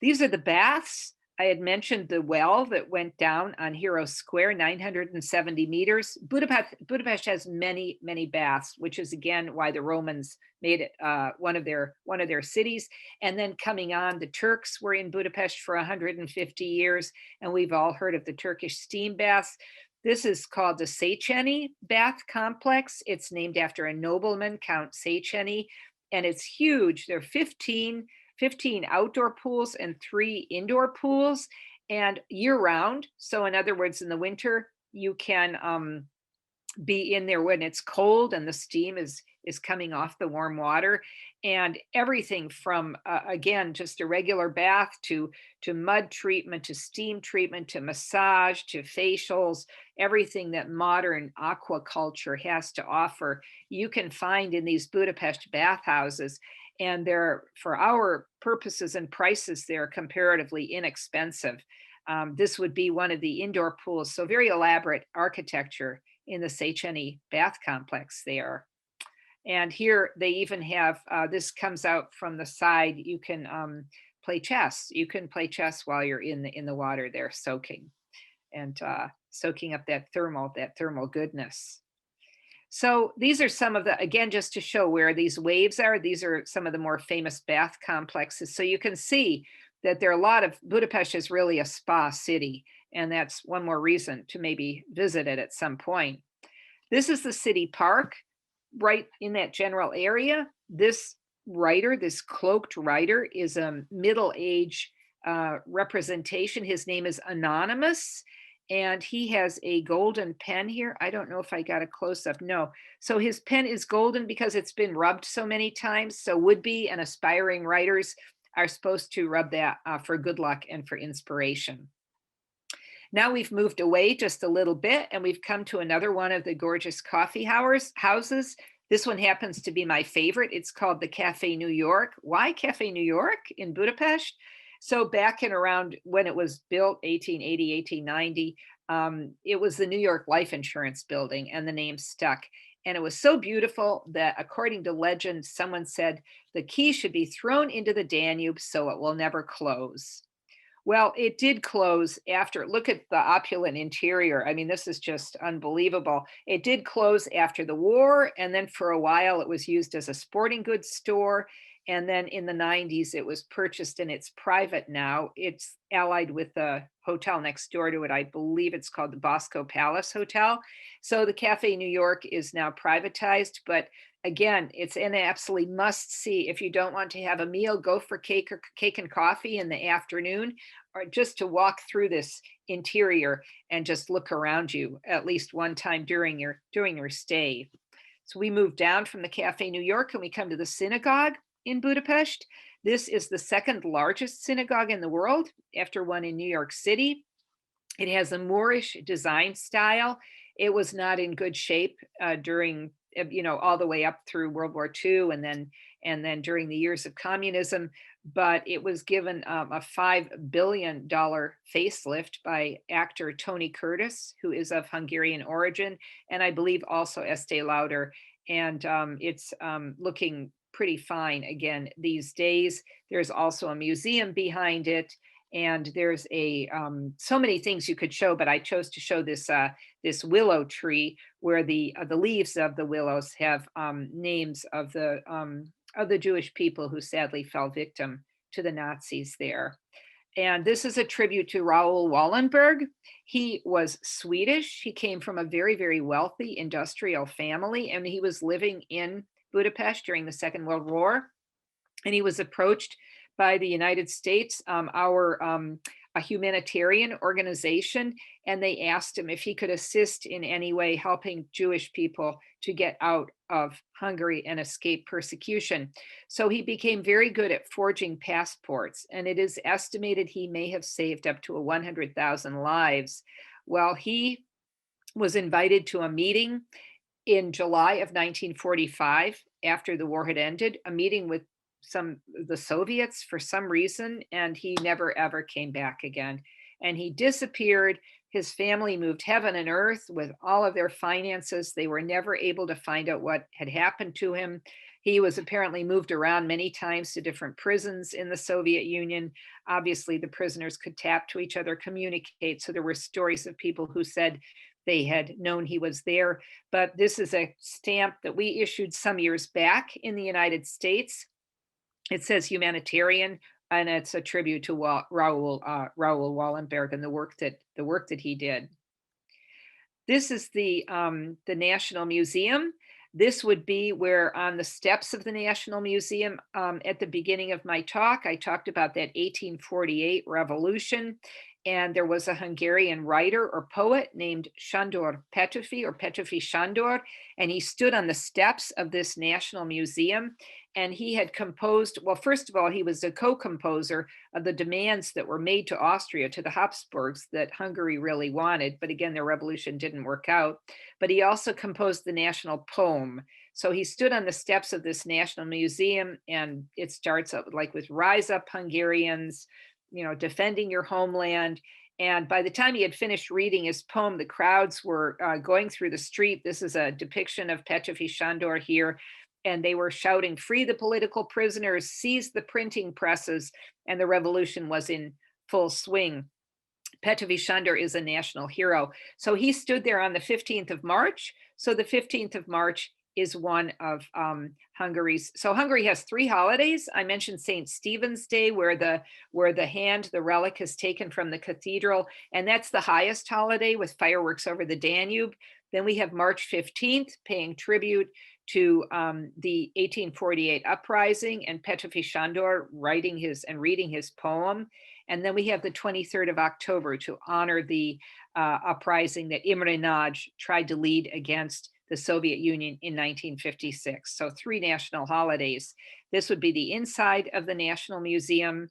These are the baths. I had mentioned the well that went down on Heroes Square, 970 meters. Budapest has many, many baths, which is again why the Romans made it one of their cities. And then coming on, the Turks were in Budapest for 150 years, and we've all heard of the Turkish steam baths. This is called the Széchenyi Bath Complex. It's named after a nobleman, Count Széchenyi, and it's huge. There are 15 outdoor pools and 3 indoor pools, and year round. So in other words, in the winter, you can be in there when it's cold and the steam is coming off the warm water, and everything from again, just a regular bath to mud treatment, to steam treatment, to massage, to facials, everything that modern aquaculture has to offer, you can find in these Budapest bathhouses. And they're, for our purposes and prices, they're comparatively inexpensive. This would be one of the indoor pools, so very elaborate architecture in the Széchenyi bath complex there. And here they even have, this comes out from the side, you can play chess. You can play chess while you're in the water there soaking, and soaking up that thermal goodness. So these are some of the, again, just to show where these waves are, these are some of the more famous bath complexes. So you can see that there are a lot of, Budapest is really a spa city, and that's one more reason to maybe visit it at some point. This is the city park, right in that general area. This writer, this cloaked writer, is a middle-age representation. His name is Anonymous, and he has a golden pen here. I don't know if I got a close-up. No. So his pen is golden because it's been rubbed so many times. So would-be and aspiring writers are supposed to rub that for good luck and for inspiration. Now we've moved away just a little bit, and we've come to another one of the gorgeous coffee houses. This one happens to be my favorite. It's called the Cafe New York. Why Cafe New York in Budapest? So back in around when it was built, 1880, 1890, it was the New York Life Insurance Building, and the name stuck. And it was so beautiful that, according to legend, someone said the key should be thrown into the Danube so it will never close. Well, it did close after. Look at the opulent interior. I mean, this is just unbelievable. It did close after the war, and then for a while it was used as a sporting goods store. And then in the 90s, it was purchased, and it's private now. It's allied with the hotel next door to it. I believe it's called the Bosco Palace Hotel. So the Cafe New York is now privatized, but again, it's an absolutely must see. If you don't want to have a meal, go for cake and coffee in the afternoon, or just to walk through this interior and just look around you at least one time during your stay. So we move down from the Cafe New York and we come to the Synagogue in Budapest. This is the second largest synagogue in the world, after one in New York City. It has a Moorish design style. It was not in good shape during, all the way up through World War II, and then during the years of communism. But it was given a $5 billion facelift by actor Tony Curtis, who is of Hungarian origin, and I believe also Estee Lauder. And it's looking pretty fine again these days. There's also a museum behind it, and there's so many things you could show, but I chose to show this willow tree where the leaves of the willows have names of the Jewish people who sadly fell victim to the Nazis there. And this is a tribute to Raul Wallenberg. He was Swedish. He came from a very, very wealthy industrial family, and he was living in Budapest during the Second World War. And he was approached by the United States, a humanitarian organization, and they asked him if he could assist in any way helping Jewish people to get out of Hungary and escape persecution. So he became very good at forging passports, and it is estimated he may have saved up to 100,000 lives. Well, he was invited to a meeting in July of 1945, after the war had ended, a meeting with the Soviets for some reason, and he never ever came back again. And he disappeared. His family moved heaven and earth with all of their finances. They were never able to find out what had happened to him. He was apparently moved around many times to different prisons in the Soviet Union. Obviously, the prisoners could tap to each other, communicate. So there were stories of people who said they had known he was there. But this is a stamp that we issued some years back in the United States. It says humanitarian, and it's a tribute to Raul Wallenberg and the work that he did. This is the National Museum. This would be where, on the steps of the National Museum, at the beginning of my talk, I talked about that 1848 revolution. And there was a Hungarian writer or poet named Sándor Petőfi, or Petőfi Sándor, and he stood on the steps of this National Museum. And he had composed, well, first of all, he was a co-composer of the demands that were made to Austria, to the Habsburgs, that Hungary really wanted. But again, their revolution didn't work out. But he also composed the national poem. So he stood on the steps of this National Museum, and it starts up like with "Rise Up, Hungarians," defending your homeland. And by the time he had finished reading his poem, the crowds were going through the street. This is a depiction of Petőfi Sándor here. And they were shouting, "Free the political prisoners, seize the printing presses," and the revolution was in full swing. Petőfi Sándor is a national hero. So he stood there on the 15th of March. So the 15th of March is one of Hungary's. So Hungary has 3 holidays. I mentioned St. Stephen's Day, where the relic is taken from the cathedral, and that's the highest holiday with fireworks over the Danube. Then we have March 15th, paying tribute to the 1848 uprising and Petőfi Sándor writing and reading his poem. And then we have the 23rd of October to honor the uprising that Imre Nagy tried to lead against the Soviet Union in 1956. So 3 national holidays. This would be the inside of the National Museum.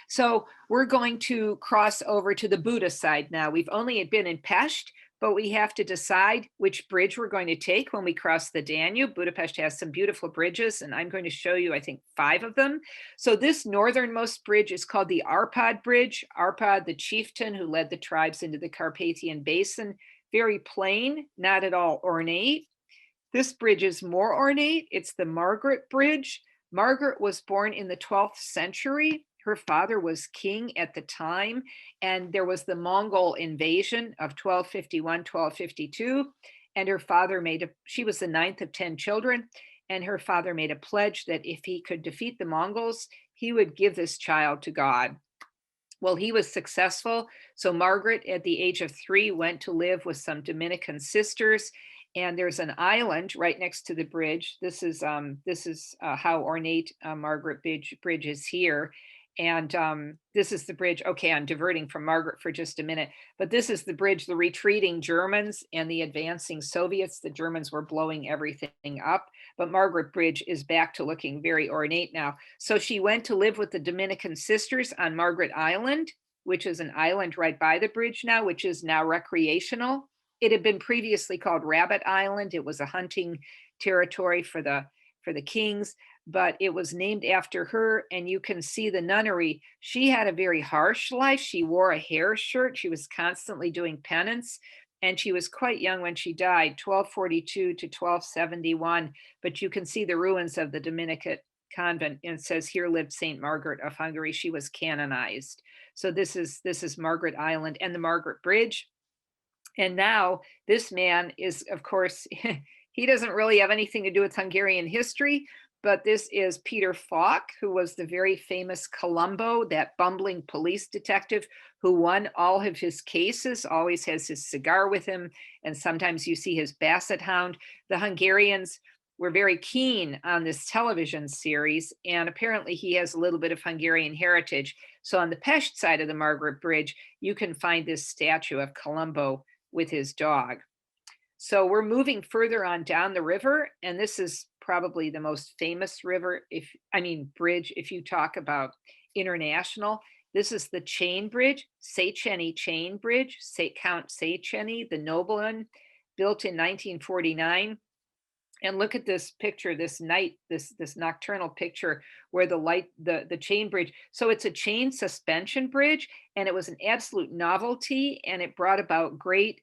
So we're going to cross over to the Buda side now. We've only been in Pest, but we have to decide which bridge we're going to take when we cross the Danube. Budapest has some beautiful bridges, and I'm going to show you, I think, 5 of them. So this northernmost bridge is called the Arpad Bridge. Arpad, the chieftain who led the tribes into the Carpathian Basin. Very plain, not at all ornate. This bridge is more ornate. It's the Margaret Bridge. Margaret was born in the 12th century. Her father was king at the time, and there was the Mongol invasion of 1251, 1252, and her father she was the 9th of 10 children, and her father made a pledge that if he could defeat the Mongols, he would give this child to God. Well, he was successful. So Margaret, at the age of 3, went to live with some Dominican sisters. And there's an island right next to the bridge. This is how ornate Margaret Bridge is here. And this is the bridge. Okay, I'm diverting from Margaret for just a minute, but this is the bridge, the retreating Germans and the advancing Soviets. The Germans were blowing everything up, but Margaret Bridge is back to looking very ornate now. So she went to live with the Dominican sisters on Margaret Island, which is an island right by the bridge now, which is now recreational. It had been previously called Rabbit Island. It was a hunting territory for the kings, but it was named after her. And you can see the nunnery. She had a very harsh life. She wore a hair shirt. She was constantly doing penance. And she was quite young when she died, 1242 to 1271. But you can see the ruins of the Dominican convent, and it says here lived Saint Margaret of Hungary. She was canonized. So this is Margaret Island and the Margaret Bridge. And now this man is, of course, he doesn't really have anything to do with Hungarian history, but this is Peter Falk, who was the very famous Columbo, that bumbling police detective who won all of his cases, always has his cigar with him, and sometimes you see his basset hound. The Hungarians were very keen on this television series, and apparently he has a little bit of Hungarian heritage. So on the Pest side of the Margaret Bridge, you can find this statue of Columbo with his dog. So we're moving further on down the river, and this is probably the most famous bridge if you talk about international. This is the Chain Bridge, Széchenyi Chain Bridge, Count Széchenyi, the nobleman, built in 1949. And look at this picture, this nocturnal picture where the chain bridge. So it's a chain suspension bridge, and it was an absolute novelty, and it brought about great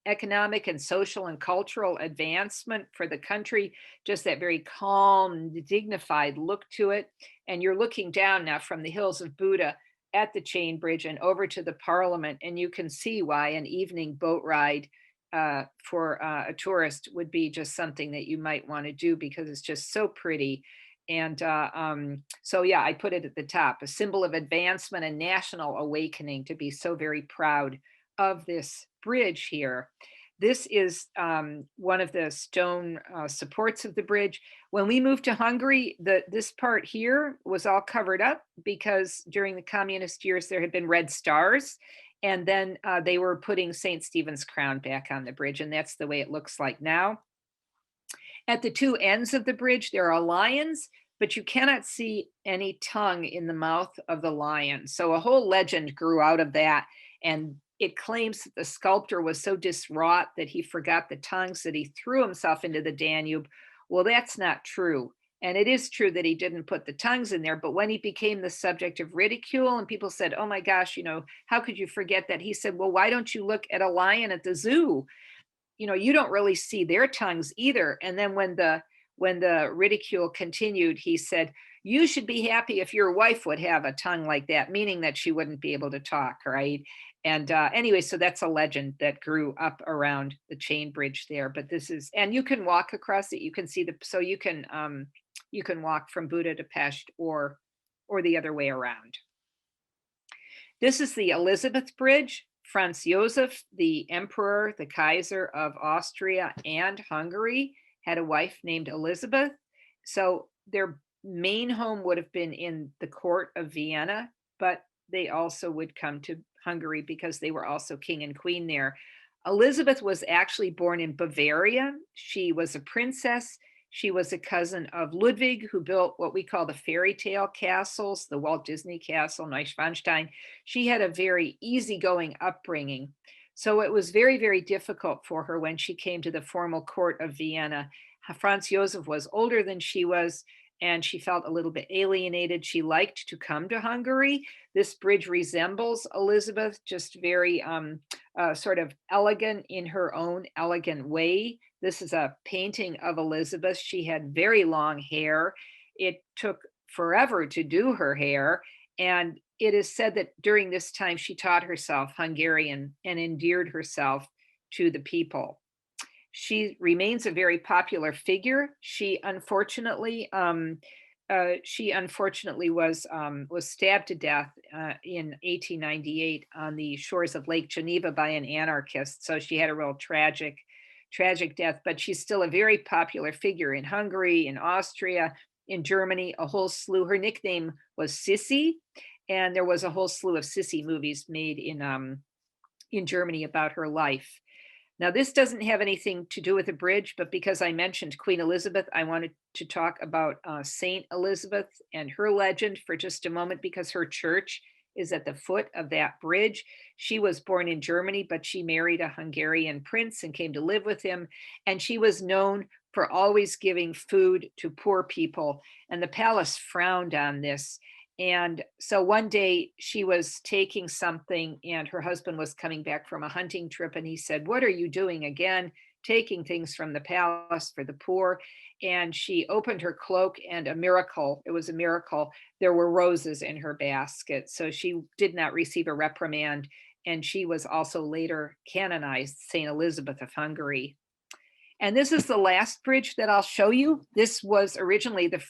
economic and social and cultural advancement for the country. Just that very calm, dignified look to it. And you're looking down now from the hills of Buda at the chain bridge and over to the Parliament, and you can see why an evening boat ride for a tourist would be just something that you might want to do, because it's just so pretty. And so yeah, I put it at the top, a symbol of advancement and national awakening, to be so very proud of this bridge here. This is one of the stone supports of the bridge. When we moved to Hungary, this part here was all covered up because during the communist years there had been red stars, and then they were putting St. Stephen's crown back on the bridge, and that's the way it looks like now. At the two ends of the bridge, there are lions, but you cannot see any tongue in the mouth of the lion. So a whole legend grew out of that, and it claims that the sculptor was so distraught that he forgot the tongues that he threw himself into the Danube. Well, that's not true. And it is true that he didn't put the tongues in there, but when he became the subject of ridicule and people said, oh my gosh, how could you forget that? He said, well, why don't you look at a lion at the zoo? You don't really see their tongues either. And then when the ridicule continued, he said, you should be happy if your wife would have a tongue like that, meaning that she wouldn't be able to talk, right? And anyway, so that's a legend that grew up around the chain bridge there. But and you can walk across it. You can see so you can walk from Budapest or the other way around. This is the Elizabeth Bridge. Franz Josef, the emperor, the Kaiser of Austria and Hungary, had a wife named Elizabeth. So their main home would have been in the court of Vienna, but they also would come to Hungary because they were also king and queen there. Elizabeth was actually born in Bavaria. She was a princess. She was a cousin of Ludwig, who built what we call the fairy tale castles, the Walt Disney Castle, Neuschwanstein. She had a very easygoing upbringing. So it was very, very difficult for her when she came to the formal court of Vienna. Franz Josef was older than she was, and she felt a little bit alienated. She liked to come to Hungary. This bridge resembles Elizabeth, just very sort of elegant in her own elegant way. This is a painting of Elizabeth. She had very long hair. It took forever to do her hair. And it is said that during this time, she taught herself Hungarian and endeared herself to the people. She remains a very popular figure. She unfortunately was stabbed to death in 1898 on the shores of Lake Geneva by an anarchist. So she had a real tragic death, but she's still a very popular figure in Hungary, in Austria, in Germany, a whole slew. Her nickname was Sissy, and there was a whole slew of Sissy movies made in Germany about her life. Now, this doesn't have anything to do with the bridge, but because I mentioned Queen Elizabeth, I wanted to talk about Saint Elizabeth and her legend for just a moment, because her church is at the foot of that bridge. She was born in Germany, but she married a Hungarian prince and came to live with him. And she was known for always giving food to poor people. And the palace frowned on this. And so one day she was taking something and her husband was coming back from a hunting trip. And he said, what are you doing again? Taking things from the palace for the poor. And she opened her cloak, and it was a miracle. There were roses in her basket. So she did not receive a reprimand. And she was also later canonized Saint Elizabeth of Hungary. And this is the last bridge that I'll show you. This was originally the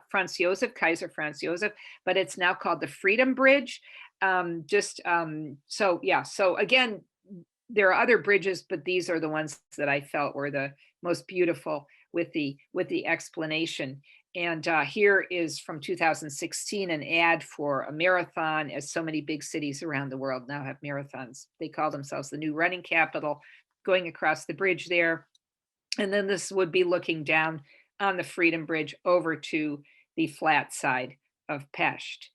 Franz Josef, Kaiser Franz Josef, but it's now called the Freedom Bridge. So again, there are other bridges, but these are the ones that I felt were the most beautiful with the explanation. And here is from 2016, an ad for a marathon, as so many big cities around the world now have marathons. They call themselves the new running capital, going across the bridge there. And then this would be looking down on the Freedom Bridge over to the flat side of Pest.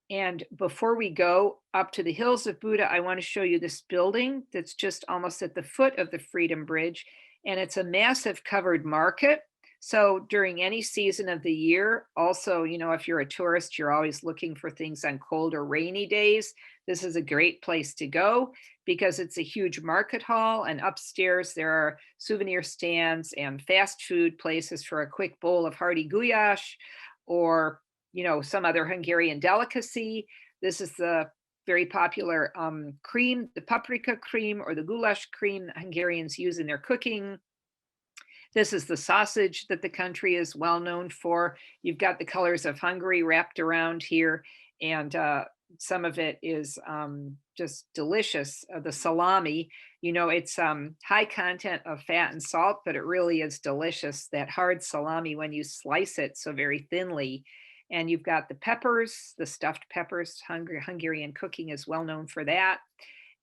And before we go up to the hills of Buda, I want to show you this building that's just almost at the foot of the Freedom Bridge. And it's a massive covered market. So during any season of the year, also, if you're a tourist, you're always looking for things on cold or rainy days. This is a great place to go because it's a huge market hall, and upstairs there are souvenir stands and fast food places for a quick bowl of hearty goulash or, some other Hungarian delicacy. This is the very popular cream, the paprika cream or the goulash cream Hungarians use in their cooking. This is the sausage that the country is well known for. You've got the colors of Hungary wrapped around here. And some of it is just delicious. The salami, it's high content of fat and salt, but it really is delicious. That hard salami when you slice it so very thinly. And you've got the peppers, the stuffed peppers. Hungarian cooking is well known for that.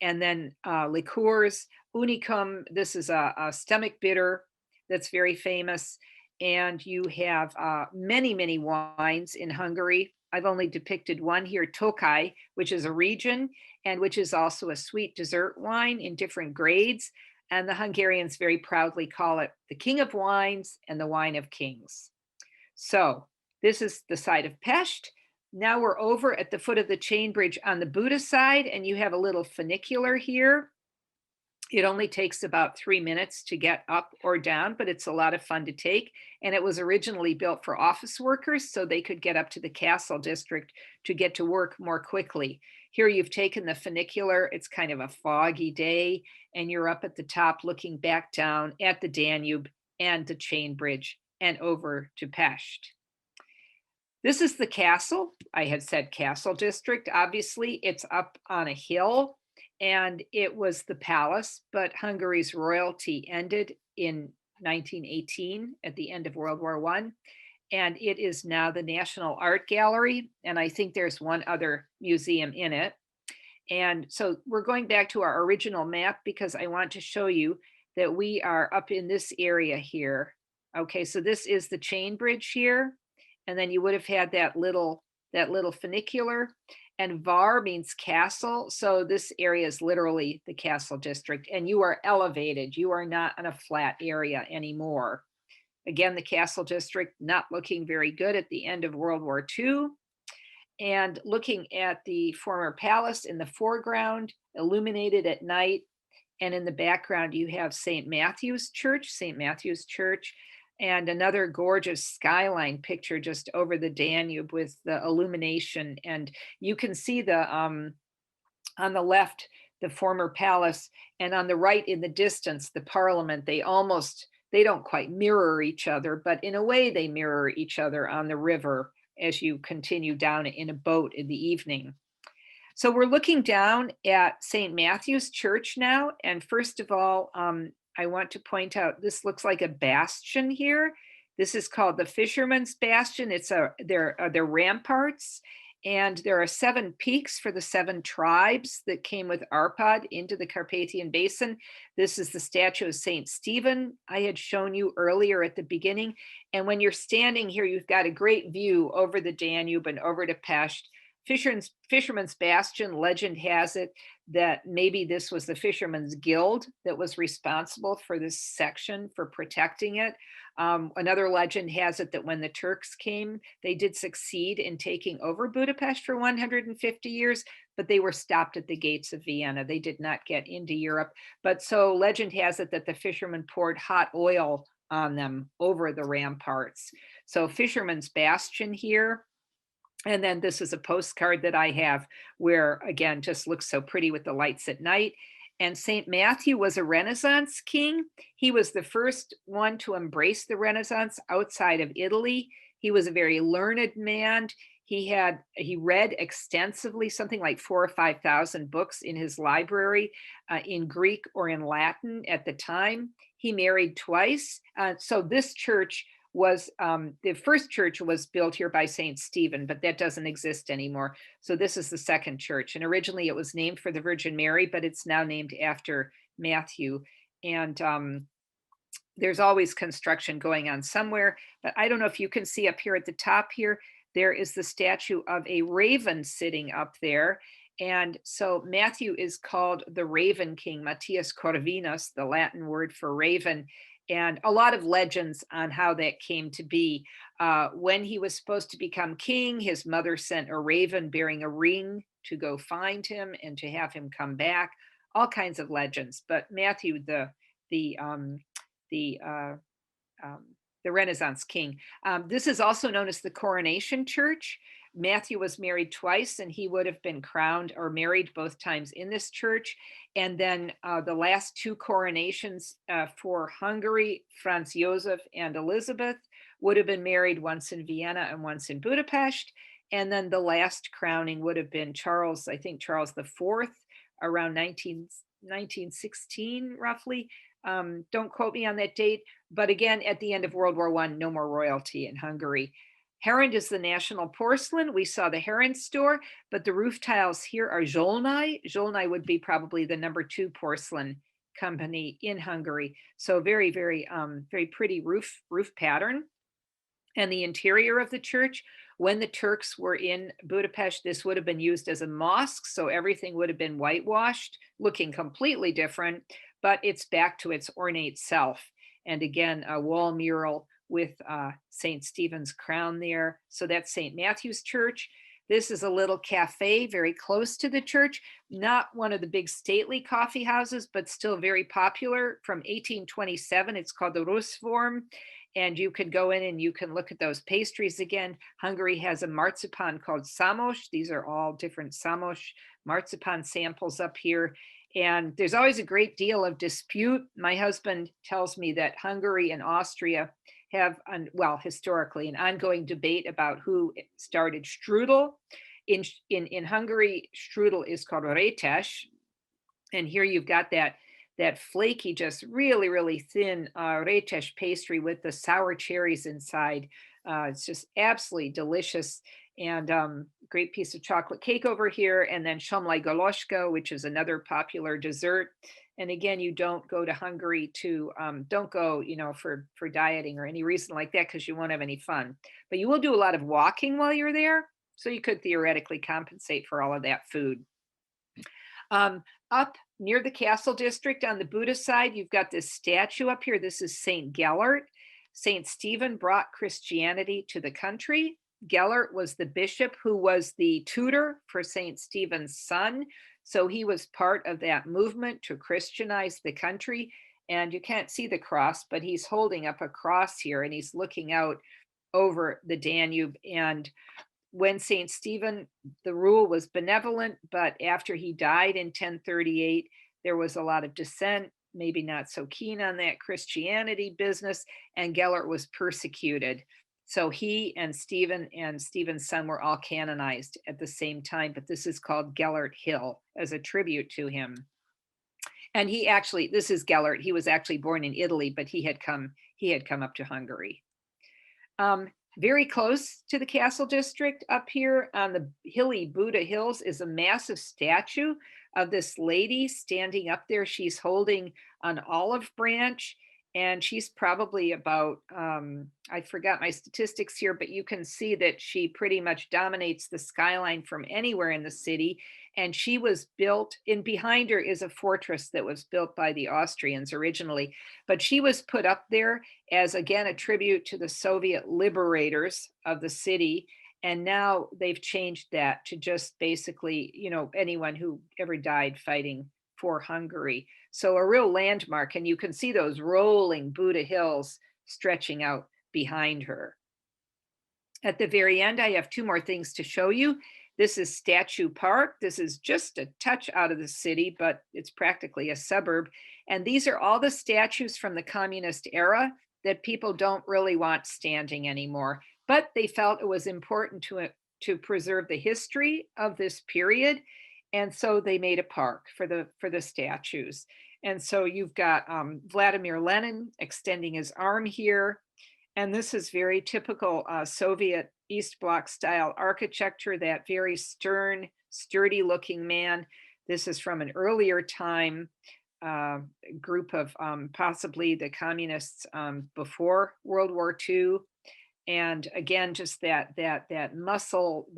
And then liqueurs, unicum. This is a stomach bitter that's very famous. And you have many, many wines in Hungary. I've only depicted one here, Tokaj, which is a region and which is also a sweet dessert wine in different grades. And the Hungarians very proudly call it the king of wines and the wine of kings. So this is the side of Pest. Now we're over at the foot of the chain bridge on the Buda side, and you have a little funicular here. It only takes about 3 minutes to get up or down, but it's a lot of fun to take. And it was originally built for office workers so they could get up to the castle district to get to work more quickly. Here you've taken the funicular. It's kind of a foggy day, and you're up at the top looking back down at the Danube and the chain bridge and over to Pest. This is the castle. I had said castle district. Obviously, it's up on a hill, and it was the palace, but Hungary's royalty ended in 1918 at the end of World War I, and it is now the National Art Gallery, and I think there's one other museum in it. And so we're going back to our original map because I want to show you that we are up in this area here. Okay, so this is the chain bridge here. And then you would have had that little funicular, and Var means castle. So this area is literally the castle district, and you are elevated. You are not in a flat area anymore. Again, the castle district not looking very good at the end of World War II. And looking at the former palace in the foreground, illuminated at night. And in the background, you have St. Matthew's Church, and another gorgeous skyline picture just over the Danube with the illumination. And you can see the on the left, the former palace, and on the right in the distance, the Parliament. They don't quite mirror each other, but in a way they mirror each other on the river as you continue down in a boat in the evening. So we're looking down at St. Matthew's Church now. And first of all, I want to point out, this looks like a bastion here. This is called the Fisherman's Bastion. They're ramparts, and there are 7 peaks for the 7 tribes that came with Arpad into the Carpathian Basin. This is the statue of Saint Stephen I had shown you earlier at the beginning. And when you're standing here, you've got a great view over the Danube and over to Pest. Fisherman's Bastion, legend has it that maybe this was the Fishermen's Guild that was responsible for this section, for protecting it. Another legend has it that when the Turks came, they did succeed in taking over Budapest for 150 years, but they were stopped at the gates of Vienna. They did not get into Europe. But so legend has it that the fishermen poured hot oil on them over the ramparts. So Fisherman's Bastion here. And then this is a postcard that I have where, again, just looks so pretty with the lights at night. And St. Matthew was a Renaissance king. He was the first one to embrace the Renaissance outside of Italy. He was a very learned man. He read extensively, something like 4,000 or 5,000 books in his library in Greek or in Latin at the time. He married twice. So this church was the first church was built here by St. Stephen, but that doesn't exist anymore. So this is the second church. And originally it was named for the Virgin Mary, but it's now named after Matthew. And there's always construction going on somewhere, but I don't know if you can see up here at the top here, there is the statue of a raven sitting up there. And so Matthew is called the Raven King, Matthias Corvinus, the Latin word for raven. And a lot of legends on how that came to be. When he was supposed to become king, his mother sent a raven bearing a ring to go find him and to have him come back. All kinds of legends. But Matthew, the Renaissance king. This is also known as the Coronation Church. Matthew was married twice, and he would have been crowned or married both times in this church. And then the last 2 coronations for Hungary, Franz Joseph and Elizabeth, would have been married once in Vienna and once in Budapest. And then the last crowning would have been Charles, I think Charles IV, around 1916, roughly. Don't quote me on that date. But again, at the end of World War I, no more royalty in Hungary. Heron is the national porcelain. We saw the Heron store, but the roof tiles here are Zsolnay. Zsolnay would be probably the #2 porcelain company in Hungary. So very, very, very pretty roof pattern. And the interior of the church, when the Turks were in Budapest, this would have been used as a mosque. So everything would have been whitewashed, looking completely different, but it's back to its ornate self. And again, a wall mural with St. Stephen's crown there. So that's St. Matthew's Church. This is a little cafe very close to the church, not one of the big stately coffee houses, but still very popular from 1827. It's called the Rusform. And you can go in and you can look at those pastries again. Hungary has a marzipan called Szamos. These are all different Szamos marzipan samples up here. And there's always a great deal of dispute. My husband tells me that Hungary and Austria have, well, historically, an ongoing debate about who started strudel. In Hungary, strudel is called rétes. And here you've got that flaky, just really, really thin rétes pastry with the sour cherries inside. It's just absolutely delicious. And great piece of chocolate cake over here. And then somlai galoshka, which is another popular dessert. And again, you don't go to Hungary to, don't go, for dieting or any reason like that, because you won't have any fun. But you will do a lot of walking while you're there. So you could theoretically compensate for all of that food. Up near the castle district on the Buddhist side, you've got this statue up here. This is St. Gellard. St. Stephen brought Christianity to the country. Gellard was the bishop who was the tutor for St. Stephen's son. So he was part of that movement to Christianize the country. And you can't see the cross, but he's holding up a cross here and he's looking out over the Danube. And when St. Stephen, the rule was benevolent, but after he died in 1038, there was a lot of dissent, maybe not so keen on that Christianity business, and Gellard was persecuted. So he and Stephen's son were all canonized at the same time, but this is called Gellard Hill as a tribute to him. And he actually, this is Gellard, he was actually born in Italy, but he had come up to Hungary. Very close to the castle district up here on the hilly Buddha Hills is a massive statue of this lady standing up there. She's holding an olive branch and she's probably about, I forgot my statistics here, but you can see that she pretty much dominates the skyline from anywhere in the city. And she was built, and behind her is a fortress that was built by the Austrians originally, but she was put up there as, again, a tribute to the Soviet liberators of the city. And now they've changed that to just basically, anyone who ever died fighting for Hungary. So a real landmark, and you can see those rolling Buddha Hills stretching out behind her. At the very end, I have two more things to show you. This is Statue Park. This is just a touch out of the city, but it's practically a suburb. And these are all the statues from the communist era that people don't really want standing anymore, but they felt it was important to preserve the history of this period. And so they made a park for the statues. And so you've got Vladimir Lenin extending his arm here. And this is very typical Soviet East Bloc style architecture, that very stern, sturdy looking man. This is from an earlier time, group of possibly the communists before World War II. And again, just that muscle,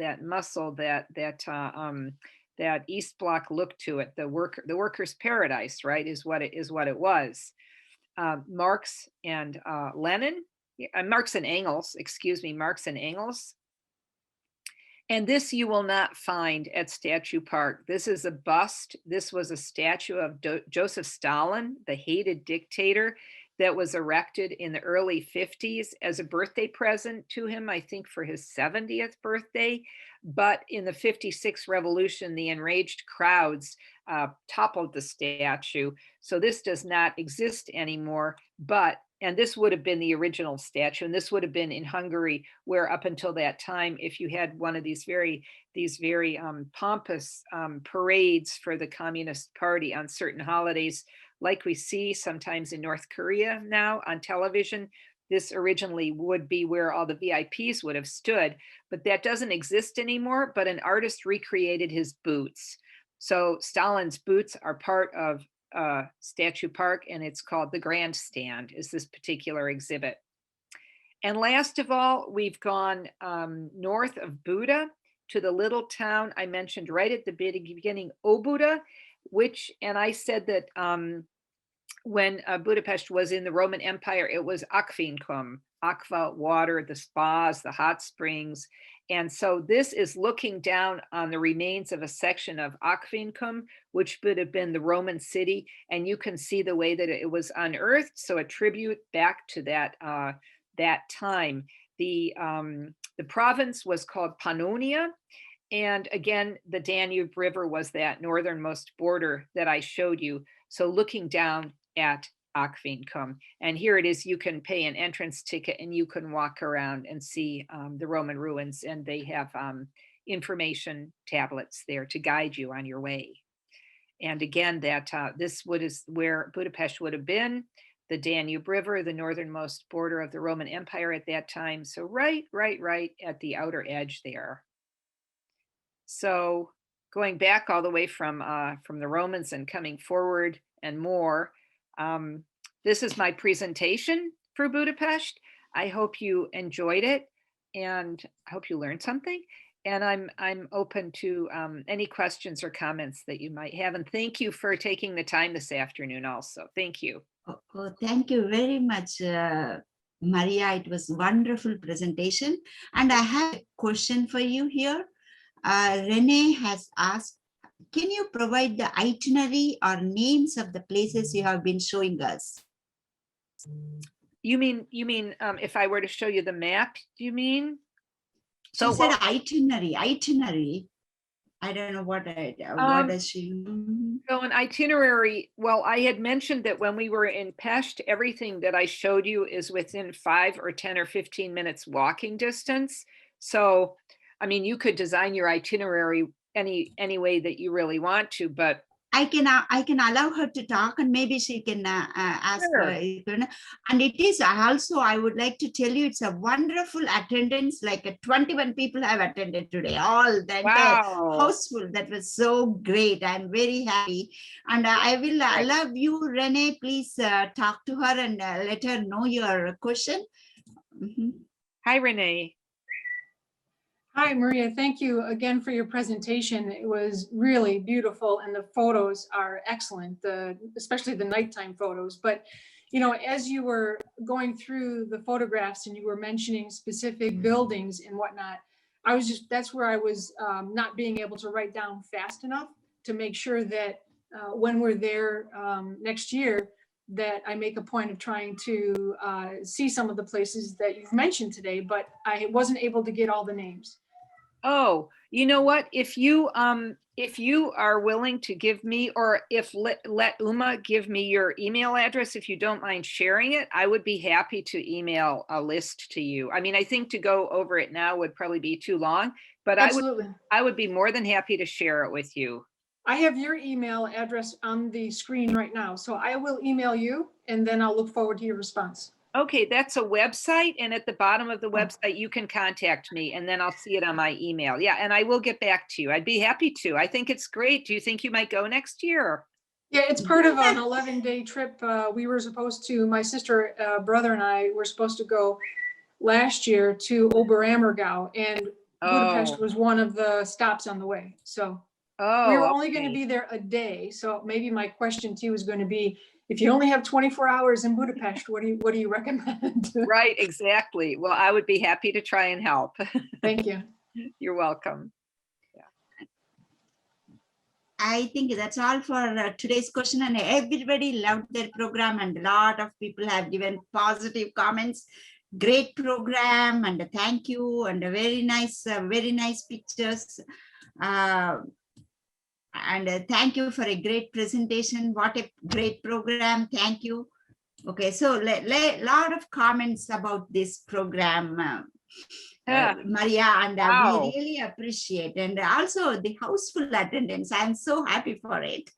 that East Bloc look to it, the workers' paradise, right, is what it was. Marx and Lenin. Marx and Engels, Marx and Engels. And this you will not find at Statue Park. This is a bust. This was a statue of Joseph Stalin, the hated dictator, that was erected in the early 50s as a birthday present to him, I think for his 70th birthday. But in the 56 revolution, the enraged crowds toppled the statue. So this does not exist anymore, but And this would have been the original statue, and this would have been in Hungary, where up until that time, if you had one of these very pompous parades for the Communist Party on certain holidays, like we see sometimes in North Korea now on television, this originally would be where all the VIPs would have stood, but that doesn't exist anymore. But an artist recreated his boots. So Stalin's boots are part of Statue Park, and it's called the Grandstand, is this particular exhibit. And last of all, we've gone north of Buda to the little town I mentioned right at the beginning, Óbuda, which, and I said that when Budapest was in the Roman Empire, it was Acclaim, aqua, water, the spas, the hot springs. And so this is looking down on the remains of a section of Acclaim, which would have been the Roman city. And you can see the way that it was unearthed. So a tribute back to that time. The province was called Pannonia. And again, the Danube River was that northernmost border that I showed you. So looking down at Acclaim. And here it is, you can pay an entrance ticket and you can walk around and see the Roman ruins, and they have information tablets there to guide you on your way. And again, that this is where Budapest would have been, the Danube River, the northernmost border of the Roman Empire at that time. So right at the outer edge there. So going back all the way from the Romans and coming forward and more, this is my presentation for Budapest. I hope you enjoyed it, and I hope you learned something. And I'm open to any questions or comments that you might have. And thank you for taking the time this afternoon also. Thank you. Oh, thank you very much, Mariya. It was a wonderful presentation. And I have a question for you here. Renee has asked, can you provide the itinerary or names of the places you have been showing us? You mean if I were to show you the map, do you mean? So she said itinerary. I don't know what does she. So an itinerary, well, I had mentioned that when we were in Pest, everything that I showed you is within 5 or 10 or 15 minutes walking distance. So, I mean, you could design your itinerary any way that you really want to, but I can allow her to talk, and maybe she can ask. Sure. And it is also, I would like to tell you, it's a wonderful attendance. Like 21 people have attended today. All the entire house full. That was so great. I'm very happy, and I will allow you, Renee. Please talk to her and let her know your question. Mm-hmm. Hi, Renee. Hi, Mariya. Thank you again for your presentation. It was really beautiful, and the photos are excellent, especially the nighttime photos. But, you know, as you were going through the photographs and you were mentioning specific buildings and whatnot, that's where I was not being able to write down fast enough to make sure that when we're there next year, that I make a point of trying to see some of the places that you've mentioned today, but I wasn't able to get all the names. Oh, you know what? If you are willing to give me, or if let Uma give me your email address, if you don't mind sharing it, I would be happy to email a list to you. I mean, I think to go over it now would probably be too long, but Absolutely. I would be more than happy to share it with you. I have your email address on the screen right now, so I will email you, and then I'll look forward to your response. Okay, that's a website, and at the bottom of the website, you can contact me, and then I'll see it on my email. Yeah, and I will get back to you. I'd be happy to. I think it's great. Do you think you might go next year? Yeah, it's part of an 11-day trip. We were supposed to, my sister, brother, and I were supposed to go last year to Oberammergau, and Budapest was one of the stops on the way. So we were only going to be there a day. So maybe my question to you is going to be, if you only have 24 hours in Budapest, what do you recommend? Right, exactly. Well, I would be happy to try and help. Thank you. You're welcome. Yeah. I think that's all for today's question, and everybody loved their program, and a lot of people have given positive comments. Great program, and thank you, and very nice pictures. And thank you for a great presentation. What a great program. Thank you. Okay, so lot of comments about this program, Mariya, and Wow. we really appreciate, and also the houseful attendance. I'm so happy for it.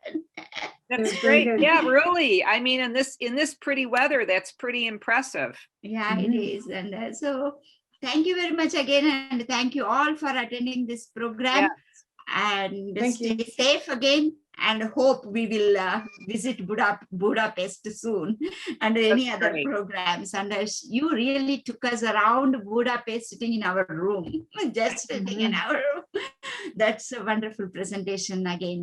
That's was very great. good. Yeah, really. I mean, in this pretty weather, that's pretty impressive. Yeah, it is. And so thank you very much again, and thank you all for attending this program. Yeah. And Thank stay you. safe again, and hope we will visit Budapest soon, and any That's other great. programs. And you really took us around Budapest, sitting in our room, just sitting in our room. That's a wonderful presentation again,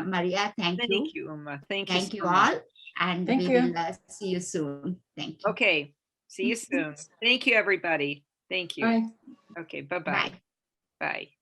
Mariya. Thank you. Thank you, Uma. Thank you Thank you so much. all, and Thank we you. will see you soon. Thank you. Okay. See you soon. Thank you, everybody. Thank you. Bye. Okay. Bye-bye. Bye. Bye.